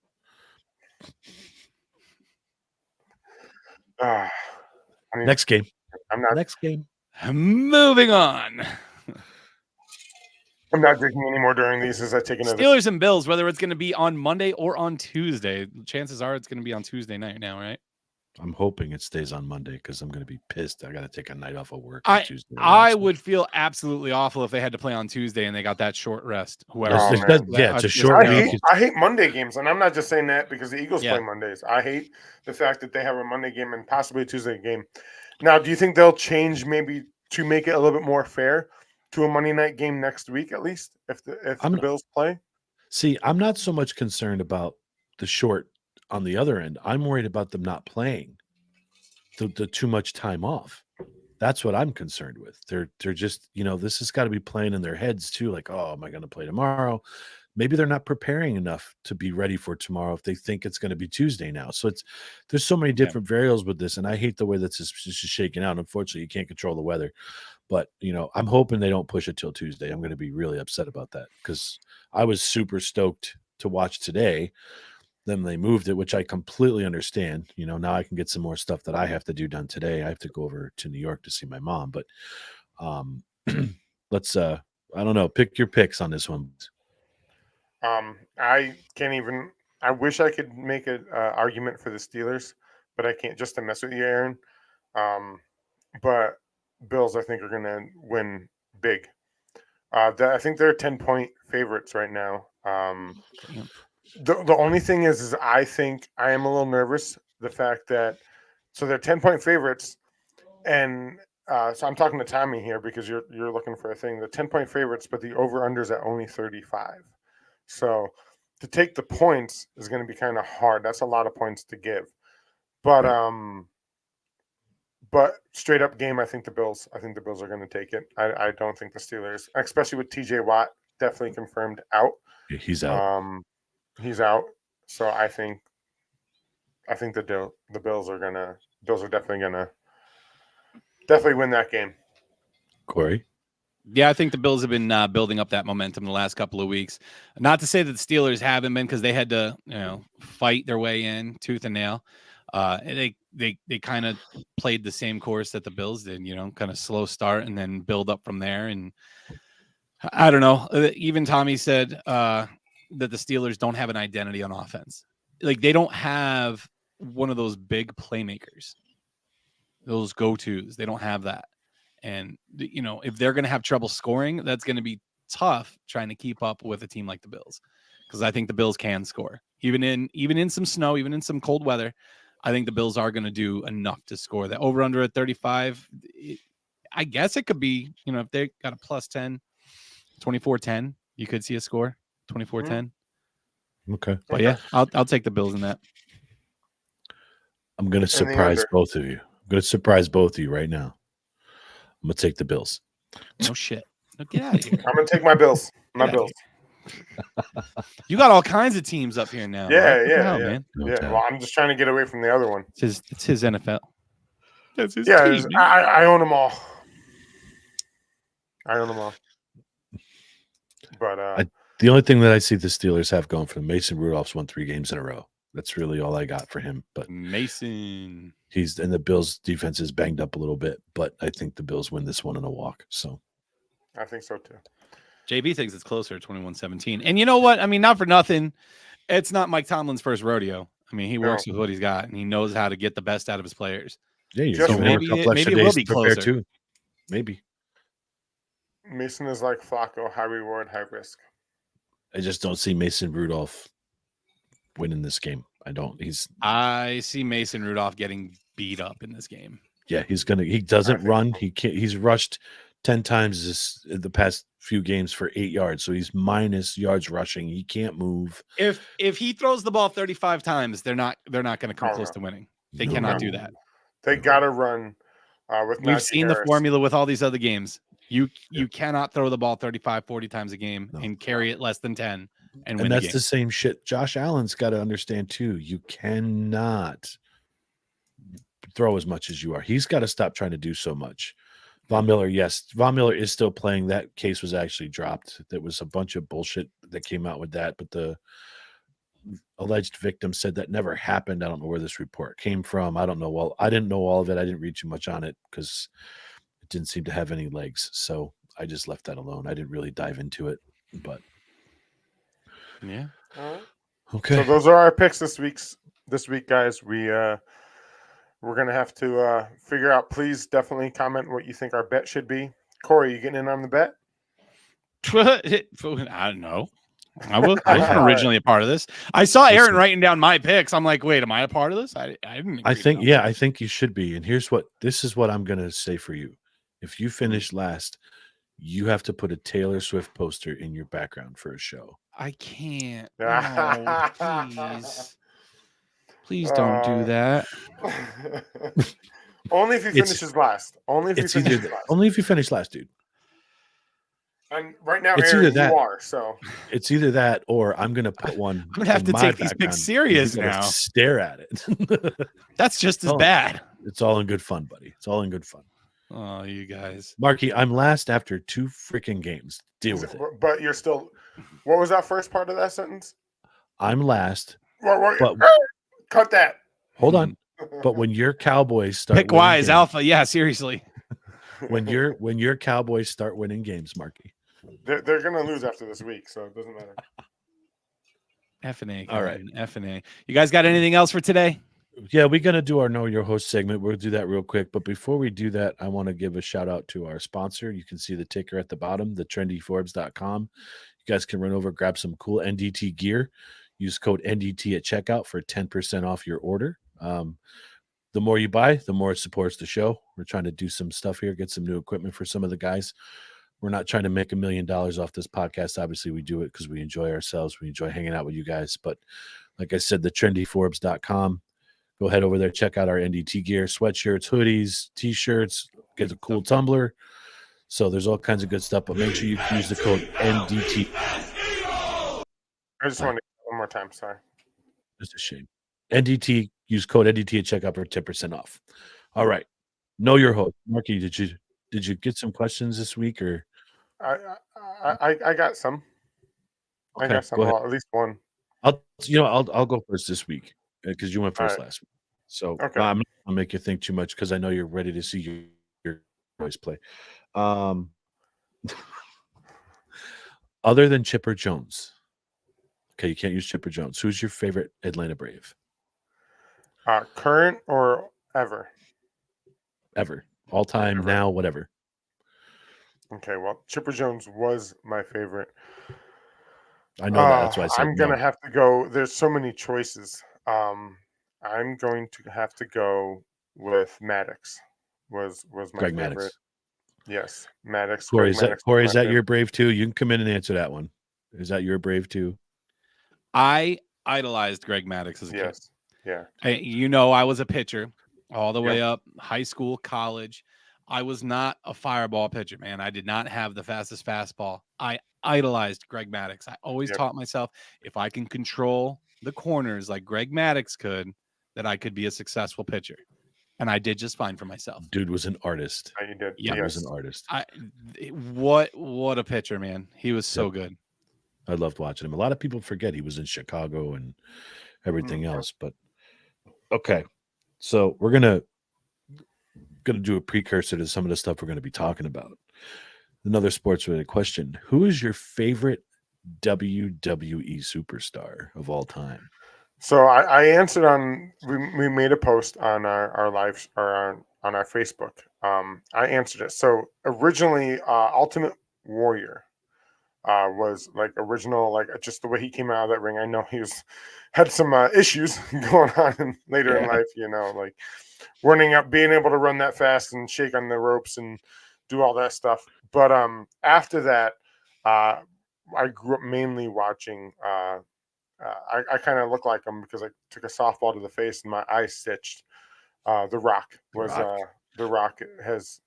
Next game. I'm not. Next game. Moving on. I'm not drinking anymore during these as I take another. Steelers and Bills, whether it's going to be on Monday or on Tuesday. Chances are it's going to be on Tuesday night now, right? I'm hoping it stays on Monday because I'm going to be pissed. I got to take a night off of work. Tuesday. I would feel absolutely awful if they had to play on Tuesday and they got that short rest. Whoever, it's a short week. I hate Monday games, and I'm not just saying that because the Eagles play Mondays. I hate the fact that they have a Monday game and possibly a Tuesday game. Now, do you think they'll change maybe to make it a little bit more fair to a Monday night game next week at least if the Bills play? See, I'm not so much concerned about the short on the other end. I'm worried about them not playing the too much time off. That's what I'm concerned with. They're just, this has got to be playing in their heads too. Like, oh, am I going to play tomorrow? Maybe they're not preparing enough to be ready for tomorrow if they think it's going to be Tuesday now. So there's so many different variables with this, and I hate the way that's just shaking out. Unfortunately, you can't control the weather, but I'm hoping they don't push it till Tuesday. I'm going to be really upset about that because I was super stoked to watch today. Then they moved it, which I completely understand. Now I can get some more stuff that I have to do done today. I have to go over to New York to see my mom, but let's I don't know, pick your picks on this one. I can't even. I wish I could make an argument for the Steelers, but I can't. Just to mess with you, Aaron. But Bills, I think, are going to win big. I think they're 10-point favorites right now. The only thing is I think I am a little nervous. The fact that they're 10-point favorites, and so I'm talking to Tommy here because you're looking for a thing. The 10-point favorites, but the over/unders at only 35. So to take the points is going to be kind of hard. That's a lot of points to give. But but straight up game, I think the Bills are going to take it. I don't think the Steelers, especially with TJ Watt definitely confirmed out. Yeah, he's out. He's out. So I think the Bills are definitely win that game. Corey? Yeah, I think the Bills have been building up that momentum the last couple of weeks. Not to say that the Steelers haven't been, because they had to, fight their way in tooth and nail. They kind of played the same course that the Bills did, kind of slow start and then build up from there. And I don't know. Even Tommy said that the Steelers don't have an identity on offense. Like, they don't have one of those big playmakers, those go-tos. They don't have that. And, if they're going to have trouble scoring, that's going to be tough trying to keep up with a team like the Bills, because I think the Bills can score even in some snow, even in some cold weather. I think the Bills are going to do enough to score. That over under at 35. I guess it could be, if they got a plus 10, 24-10, you could see a score 24-10. Okay. But yeah, I'll take the Bills in that. I'm going to surprise under. both of you. I'm going to surprise both of you right now. I'm going to take the Bills. No shit. No, get out of here. I'm gonna take my Bills. My Get outta Bills. You got all kinds of teams up here now. Yeah, Mark. What the yeah, hell, yeah. man? No Yeah. doubt. Well, I'm just trying to get away from the other one. It's his NFL. That's his Yeah, team. man. I own them all. I own them all. But The only thing that I see the Steelers have going for them, Mason Rudolph's won 3 games in a row. That's really all I got for him. But Mason. and the Bills defense is banged up a little bit, but I think the Bills win this one in a walk. So I think so too. JB thinks it's closer, 21-17. And you know what? I mean, not for nothing. It's not Mike Tomlin's first rodeo. I mean, he works with what he's got, and he knows how to get the best out of his players. yeah, you're Just giving him a maybe couple extra it will days be to prepare closer. too. Maybe. Mason is like Flacco, high reward, high risk. I just don't see Mason Rudolph winning this game. I don't. I see Mason Rudolph getting beat up in this game. Yeah, he doesn't think run. so. He can't. He's rushed 10 times the past few games for 8 yards. So he's minus yards rushing. He can't move. If he throws the ball 35 times, they're not going to come Oh, close no. to winning. They No, cannot no. do that. They gotta run with We've Najee seen the Harris. formula with all these other games. You cannot throw the ball 35, 40 times a game No. and carry it less than 10 and win And the that's game. the same shit Josh Allen's got to understand too. You cannot throw as much as you are. He's got to stop trying to do so much. Von Miller, yes. Von Miller is still playing. That case was actually dropped. There was a bunch of bullshit that came out with that, but the alleged victim said that never happened. I don't know where this report came from. I don't know. Well, I didn't know all of it. I didn't read too much on it because it didn't seem to have any legs. So I just left that alone. I didn't really dive into it, but Yeah. All right. okay. So those are our picks this week, guys. We're gonna have to figure out. Please definitely comment what you think our bet should be. Corey, you getting in on the bet? I don't know. I wasn't originally a part of this. I saw Aaron Listen. writing down my picks. I'm like, wait, am I a part of this? I didn't. I agree to think, that. yeah, I think you should be. And this is what I'm going to say for you. If you finish last, you have to put a Taylor Swift poster in your background for a show. I can't. No, please. Please don't do that. Only if he It's- finishes last. Only if he It's either finishes last. only if you finish last, dude. And right now, It's Aaron, either that- you are. So It's either that or I'm going to put one. I'm gonna have in to my take these background, picks and serious you gotta now. Stare at it. That's just as Oh. bad. It's all in good fun, buddy. It's all in good fun. Oh, you guys. Marky, I'm last after 2 freaking games. Deal with it. But you're still. What was that first part of that sentence? I'm last. What, But- cut that. Hold on. But when your Cowboys start Pick winning wise, games- alpha. Yeah, seriously. when your Cowboys start winning games, Marky. they're gonna lose after this week, so it doesn't matter. F and A. All right. F and A. You guys got anything else for today? Yeah, we're gonna do our Know Your Host segment. We'll do that real quick. But before we do that, I want to give a shout out to our sponsor. You can see the ticker at the bottom, the trendyforbes.com. You guys can run over, grab some cool NDT gear. Use code NDT at checkout for 10% off your order. The more you buy, the more it supports the show. We're trying to do some stuff here, get some new equipment for some of the guys. We're not trying to make $1 million off this podcast. Obviously, we do it because we enjoy ourselves. We enjoy hanging out with you guys. But like I said, the trendyforbes.com. Go head over there, check out our NDT gear, sweatshirts, hoodies, t-shirts, get a cool tumbler. So there's all kinds of good stuff, but make sure you use the code NDT. I just want to one more time. Sorry. It's a shame. NDT, use code NDT at checkout for 10% off. All right. Know your host. Marky, did you get some questions this week or? I got some. I Okay, got some. go ahead. Well, at least one. I'll go first this week because you went first All right. last week. So Okay. I'm not gonna make you think too much because I know you're ready to see your boys play. Other than Chipper Jones, okay, you can't use Chipper Jones. Who's your favorite Atlanta Brave Current or ever? ever, all time, Ever. now, whatever? Okay. Well, Chipper Jones was my favorite. I know that. That's why I said I'm gonna no. have to go. There's so many choices. I'm going to have to go with Maddox. Was my Greg favorite. Maddox. Yes, Maddox. Corey, Greg is that, Maddox Corey, was is my that your favorite. Brave too? You can come in and answer that one. Is that your Brave too? I idolized Greg Maddox as a kid. Yes. Yeah. I was a pitcher all the Yep. way up, high school, college. I was not a fireball pitcher, man. I did not have the fastest fastball. I idolized Greg Maddux. I always Yep. taught myself if I can control the corners like Greg Maddux could, that I could be a successful pitcher. And I did just fine for myself. Dude was an artist. You did. Yeah. He was Yes. an artist. What a pitcher, man. He was so Yep. good. I loved watching him. A lot of people forget he was in Chicago and everything else. But okay, so we're gonna do a precursor to some of the stuff we're gonna be talking about. Another sports related question: who is your favorite WWE superstar of all time? So I answered on we made a post on our lives or on our Facebook. I answered it. So originally, Ultimate Warrior was like original, like just the way he came out of that ring. I know he had some issues going on later in life. Like being able to run that fast and shake on the ropes and do all that stuff. But after that, I grew up mainly watching. I kind of look like him because I took a softball to the face and my eye stitched. The Rock was The Rock has.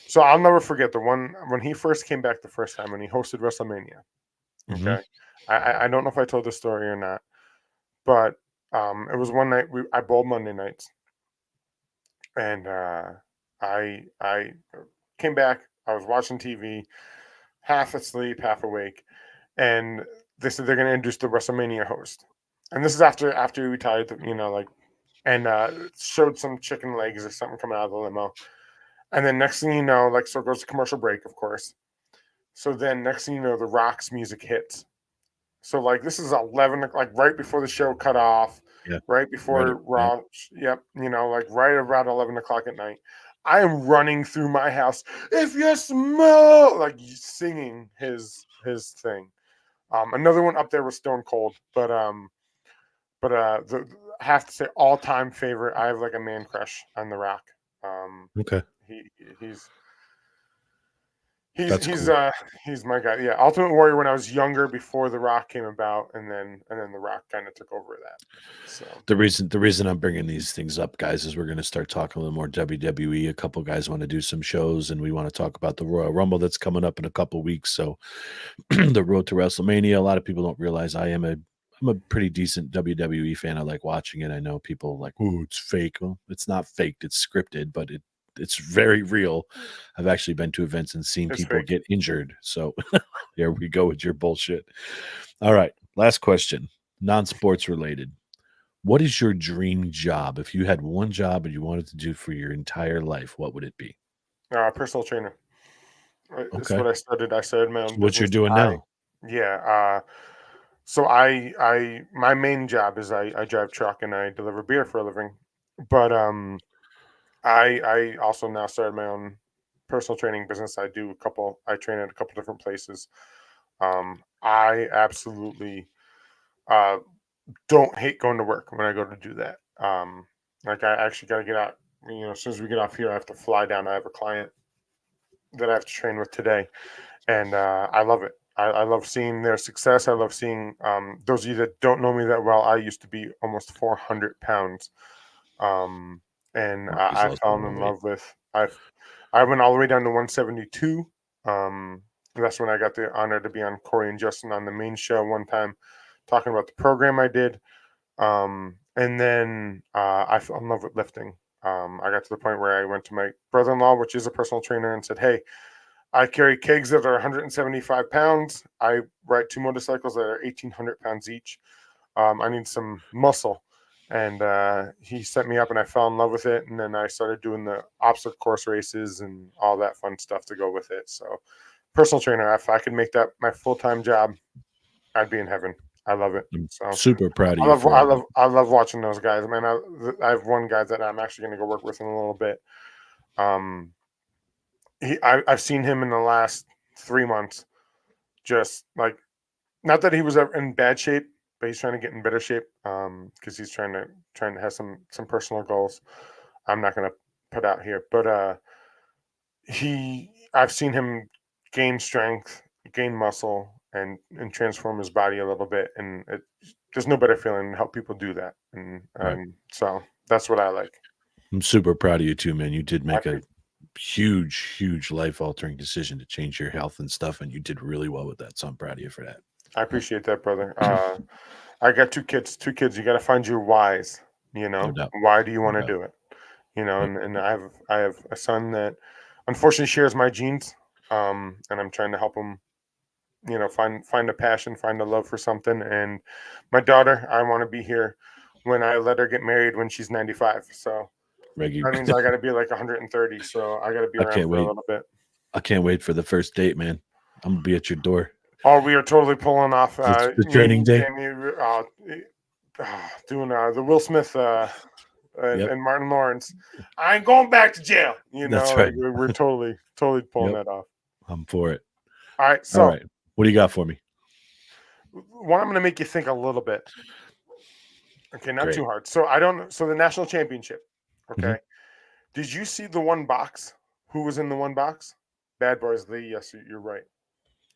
So I'll never forget the one when he first came back the first time when he hosted WrestleMania. Okay, I don't know if I told the story or not, but it was one night I bowled Monday nights, and I came back. I was watching TV, half asleep, half awake, and they said they're going to introduce the WrestleMania host. And this is after he retired, and showed some chicken legs or something coming out of the limo. And then next thing you know, so it goes to commercial break, of course. So then next thing you know, the Rock's music hits. So this is 11, right before the show cut off, Yeah, right before Raw. Yep, right around 11 o'clock at night. I am running through my house. If you smell, singing his thing. Another one up there was Stone Cold, but I have to say all time favorite. I have a man crush on The Rock. Okay, He's that's he's cool. he's my guy. Yeah, Ultimate Warrior when I was younger before The Rock came about, and then The Rock kind of took over that. So The reason I'm bringing these things up, guys, is we're going to start talking a little more WWE. A couple guys want to do some shows, and we want to talk about the Royal Rumble that's coming up in a couple weeks. So the road to WrestleMania. A lot of people don't realize I'm a pretty decent WWE fan. I like watching it. I know people like, oh, it's fake. Well, it's not faked. It's scripted, but it's very real. I've actually been to events and seen it's people fake. get injured. So there we go with your bullshit. All right. Last question, non-sports related. What is your dream job? If you had one job and you wanted to do for your entire life, what would it be? Personal trainer. It's Okay. what I started. I started my own What you're business. doing now? Yeah. So my main job is I drive truck and I deliver beer for a living. But I also now started my own personal training business. I train at a couple different places. I absolutely uh, don't hate going to work when I go to do that. I actually got to get out. As soon as we get off here, I have to fly down. I have a client that I have to train with today, and I love it. I love seeing their success. I love seeing those of you that don't know me that well. I used to be almost 400 pounds, and He's I lost a fell lot of in weight. love with. I went all the way down to 172. That's when I got the honor to be on Corey and Justin on the main show one time, talking about the program I did. And then I fell in love with lifting. I got to the point where I went to my brother-in-law, which is a personal trainer, and said, "Hey, I carry kegs that are 175 pounds. I ride 2 motorcycles that are 1,800 pounds each. I need some muscle." And he set me up, and I fell in love with it. And then I started doing the obstacle course races and all that fun stuff to go with it. So, personal trainer, if I could make that my full-time job, I'd be in heaven. I love it. I'm So super proud of you for it. I love watching those guys. Man, I have one guy that I'm actually going to go work with in a little bit. I've seen him in the last 3 months, just not that he was ever in bad shape, but he's trying to get in better shape because he's trying to have some personal goals. I'm not going to put out here, but I've seen him gain strength, gain muscle, and transform his body a little bit. And there's no better feeling than help people do that. And Right. so that's what I like. I'm super proud of you too, man. You did make I a huge life altering decision to change your health and stuff, and you did really well with that. So I'm proud of you for that. appreciate that, brother. I got two kids. You got to find your whys. You No know, doubt. why do you want to doubt. do it? You know, Yep. and I have a son that unfortunately shares my genes, and I'm trying to help him, you know, find a passion, find a love for something. And my daughter, I want to be here when I let her get married when she's 95. So Reggie, that means I got to be like 130. So I got to be I around can't for a wait. little bit. I can't wait for the first date, man. I'm gonna be at your door. Oh, we are totally pulling off. It's the Me, training day. Jamie, doing the Will Smith Yep, and Martin Lawrence. I ain't going back to jail. You that's know, right. like we're totally pulling Yep, that off. I'm for it. All right, All so right, what do you got for me? one, I'm going to make you think a little bit. Okay, not Great. too hard. So I don't know. So the national championship. Okay, Mhm. did you see the one box? Who was in the one box? Bad Boys Lee. Yes, you're right.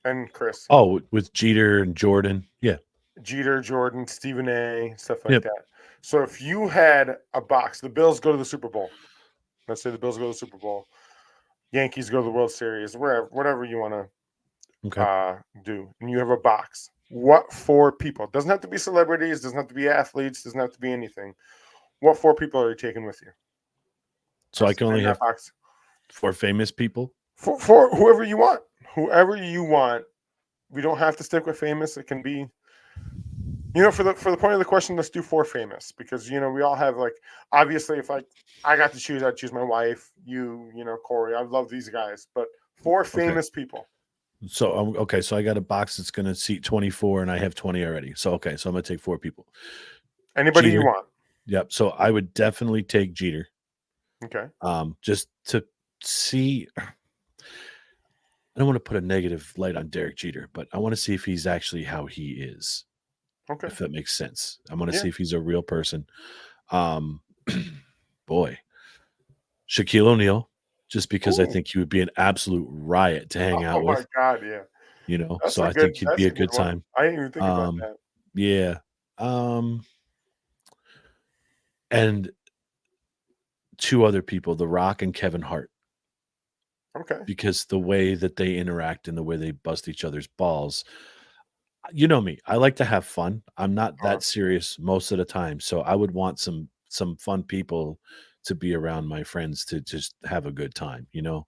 And Chris, Oh, with Jeter and Jordan. Yeah. Jeter, Jordan, Stephen A, stuff like Yep. that. So if you had a box, the Bills go to the Super Bowl. Let's say the Bills go to the Super Bowl. Yankees go to the World Series, wherever, whatever you want to Okay. do, and you have a box. What four people? Doesn't have to be celebrities. Doesn't have to be athletes. Doesn't have to be anything. What four people are you taking with you? So I can In only that have box 4 famous people. for whoever you want. Whoever you want. We don't have to stick with famous. It can be, you know, for the point of the question, let's do 4 famous, because you know we all have, like, obviously if I got to choose, I'd choose my wife, you know, Corey. I love these guys, but 4 Okay. famous people. So okay. So I got a box that's gonna seat 24, and I have 20 already. So okay. So I'm gonna take 4 people. Anybody you Jeter. want. Yep. So I would definitely take Jeter. Okay. Just to see. I don't want to put a negative light on Derek Jeter, but I want to see if he's actually how he is, Okay. if that makes sense. I want to Yeah. see if he's a real person. Um, boy, Shaquille O'Neal, just because I Ooh. think he would be an absolute riot to hang Oh out my with, God, yeah. so I think he'd be That's a a good good one. time. I didn't even think about Um, that. yeah. And 2 other people, The Rock and Kevin Hart, Okay. because the way that they interact and the way they bust each other's balls. You know me, I like to have fun. I'm not that serious most of the time, so I would want some fun people to be around my friends to just have a good time, you know?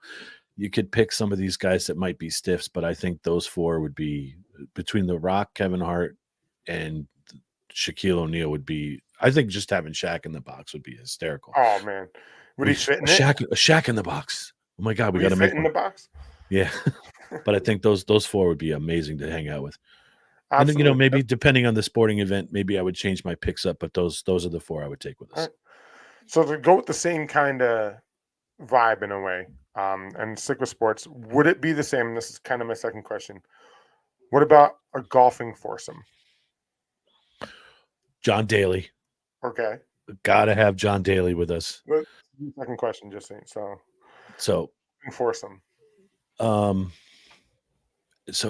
You could pick some of these guys that might be stiffs, but I think those 4 would be between The Rock, Kevin Hart, and Shaquille O'Neal would be. I think just having Shaq in the box would be hysterical. Oh man. Would he fit A in it? Shaq in the box. Oh my god, we Would he gotta fit make in the one. box? Yeah, but I think those 4 would be amazing to hang out with. And then, Absolutely. maybe depending on the sporting event, maybe I would change my picks up, but those are the 4 I would take with All us. right. So to go with the same kind of vibe in a way, and stick with sports, would it be the same? This is kind of my second question. What about a golfing foursome? John Daly. Okay. Gotta have John Daly with us. Well, second question, just saying. So So, foursome. um,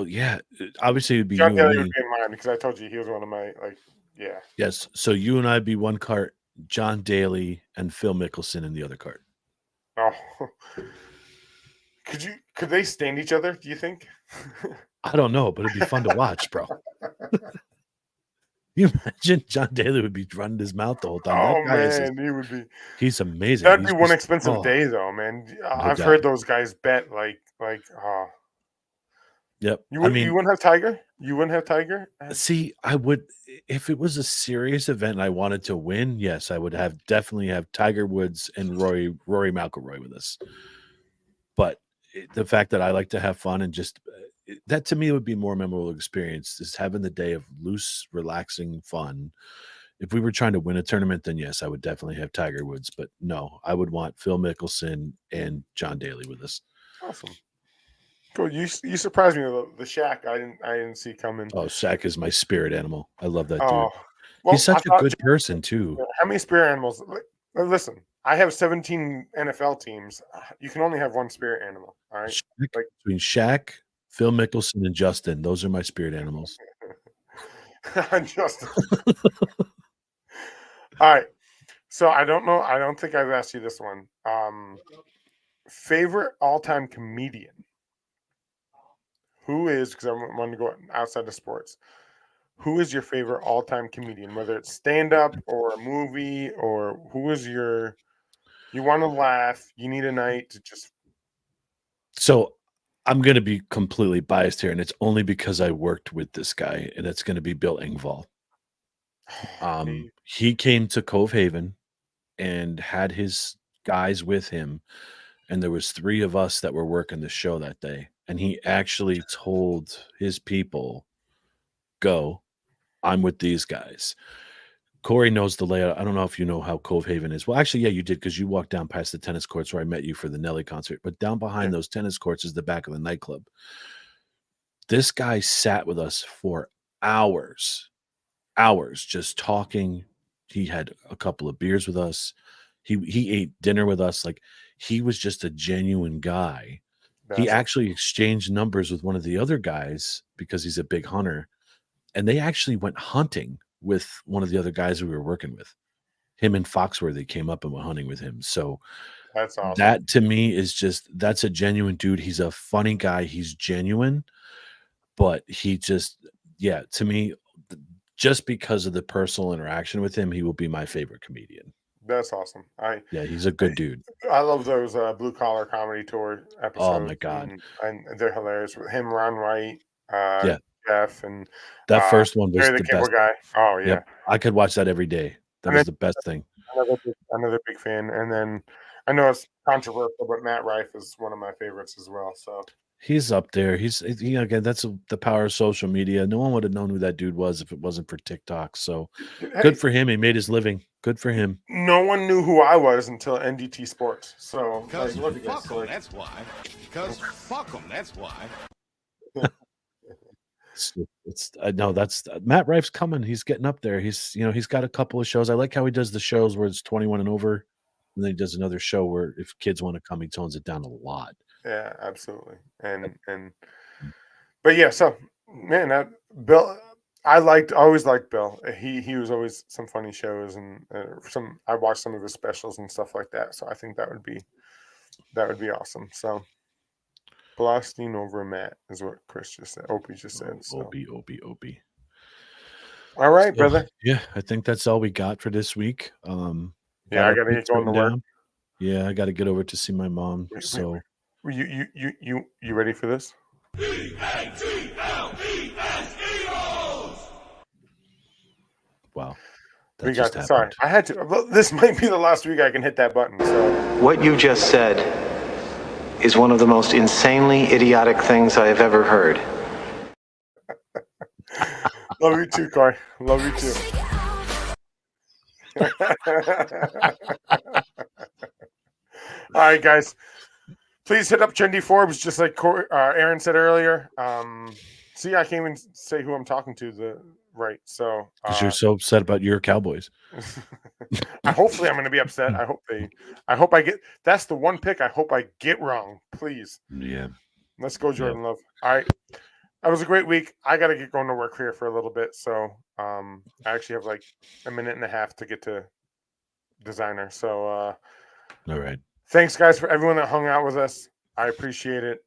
yeah, obviously it'd be John you and Daly would me. be in mine because I told you he was one of my, like, yeah. Yes. So you and I'd be one cart, John Daly and Phil Mickelson in the other cart. Oh, could they stand each other? Do you think? I don't know, but it'd be fun to watch, bro. You imagine John Daly would be running his mouth the whole time. That Oh guy is man, he would be. he's amazing. That'd He's be one just expensive day, though, man. no I've doubt. heard those guys bet like. Yep. You I would you mean, wouldn't have Tiger? You wouldn't have Tiger? see, I would if it was a serious event and I wanted to win, yes, I would definitely have Tiger Woods and Rory McIlroy with us. But the fact that I like to have fun and just that to me would be more memorable experience is having the day of loose, relaxing fun. If we were trying to win a tournament, then yes, I would definitely have Tiger Woods. But no, I would want Phil Mickelson and John Daly with us. Awesome. Cool. You surprised me with the Shaq. I didn't see coming. Oh, Shaq is my spirit animal. I love that Oh, dude. He's well, I such a thought, good person too. how many spirit animals? Listen, I have 17 NFL teams. You can only have one spirit animal. All right. Like, Between Shaq, Phil Mickelson and Justin. Those are my spirit animals. Justin. All right. So I don't know. I don't think I've asked you this one. Favorite all-time comedian? Who is, because I want to go outside of sports. Who is your favorite all-time comedian? Whether it's stand-up or a movie, or who is you want to laugh, you need a night to just. So I'm going to be completely biased here, and it's only because I worked with this guy, and it's going to be Bill Engvall. He came to Cove Haven and had his guys with him, and there was 3 of us that were working the show that day, and he actually told his people, "Go, I'm with these guys." Corey knows the layout. I don't know if you know how Cove Haven is. Well, actually, yeah, you did, because you walked down past the tennis courts where I met you for the Nelly concert. But down behind those tennis courts is the back of the nightclub. This guy sat with us for hours, just talking. He had a couple of beers with us. He ate dinner with us. Like, he was just a genuine guy. He actually exchanged numbers with one of the other guys because he's a big hunter. And they actually went hunting with one of the other guys we were working with. Him and Foxworthy came up and went hunting with him. So that's awesome. that to me is just, that's a genuine dude. He's a funny guy. He's genuine, but he just, yeah, to me, just because of the personal interaction with him, he will be my favorite comedian. That's awesome. Yeah, he's a good dude. I love those blue collar comedy tour episodes. Oh my God. And they're hilarious with him, Ron Wright, Yeah. Jeff, and that first one was Larry the Cable best guy. Oh yeah, Yep. I could watch that every day. That was the best thing. Another big fan. And then I know it's controversial, but Matt Rife is one of my favorites as well. So he's up there. Again, that's the power of social media. No one would have known who that dude was if it wasn't for TikTok. So good for him. He made his living. Good for him. No one knew who I was until NDT Sports. So because fuck them, that's why. Because fuck them, that's why. No, that's Matt Rife's coming. He's getting up there. He's got a couple of shows. I like how he does the shows where it's 21 and over, and then he does another show where if kids want to come, he tones it down a lot. Yeah, absolutely. But yeah, so man, Bill, I always liked Bill. He was always some funny shows, and I watched some of his specials and stuff like that. So I think that would be awesome. So blasting over Matt is what Chris just said. Opie just said. So. Opie. All right, brother. Yeah, I think that's all we got for this week. I gotta get going to work. Yeah, I got to get over to see my mom. So you ready for this? Wow. We got this. Sorry, I had to. This might be the last week I can hit that button. So what you just said is one of the most insanely idiotic things I have ever heard. Love you too, Corey. Love you too. All right, guys. Please hit up Trendy Forbes, just like Aaron said earlier. See, I can't even say who I'm talking to. Right. So because you're so upset about your Cowboys. Hopefully I'm going to be upset. I hope I get. That's the one pick I hope I get wrong. Please. Yeah. Let's go, Jordan Love. All right. That was a great week. I got to get going to work here for a little bit. So I actually have like a minute and a half to get to designer. So all right. Thanks, guys, for everyone that hung out with us. I appreciate it.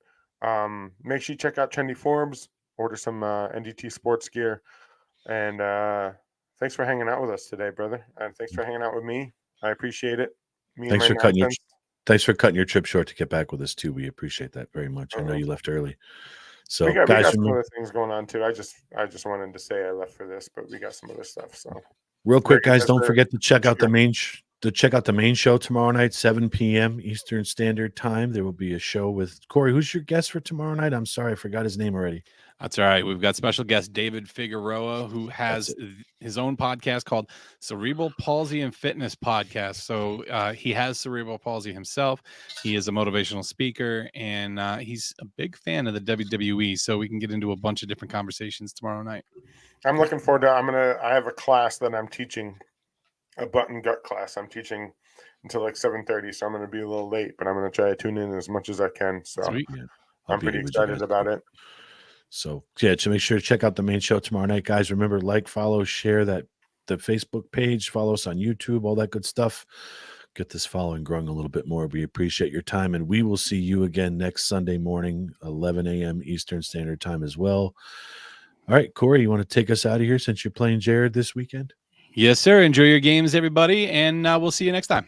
Make sure you check out Trendy Forbes, order some NDT sports gear. And thanks for hanging out with us today, brother. And thanks for hanging out with me. I appreciate it. Thanks for cutting your trip short to get back with us too. We appreciate that very much. I know you left early. So we got some other things going on too. I just wanted to say I left for this, but we got some other stuff. So real quick, guys, don't forget to check out the main show tomorrow night, 7 p.m. Eastern Standard Time. There will be a show with Corey. Who's your guest for tomorrow night? I'm sorry, I forgot his name already. That's all right. We've got special guest David Figueroa, who has his own podcast called Cerebral Palsy and Fitness Podcast. So he has cerebral palsy himself. He is a motivational speaker, and he's a big fan of the WWE. So we can get into a bunch of different conversations tomorrow night. I'm looking forward to. I have a class that I'm teaching, a butt and gut class. I'm teaching until like 7:30, so I'm going to be a little late, but I'm going to try to tune in as much as I can. So. Sweet. I'll I'm be pretty here with you excited guys. about it. So yeah, to make sure to check out the main show tomorrow night, guys. Remember, like, follow, share the Facebook page, follow us on YouTube, all that good stuff. Get this following growing a little bit more. We appreciate your time, and we will see you again next Sunday morning, 11 a.m. Eastern Standard Time as well. All right, Corey, you want to take us out of here since you're playing Jared this weekend? Yes, sir. Enjoy your games, everybody, and we'll see you next time.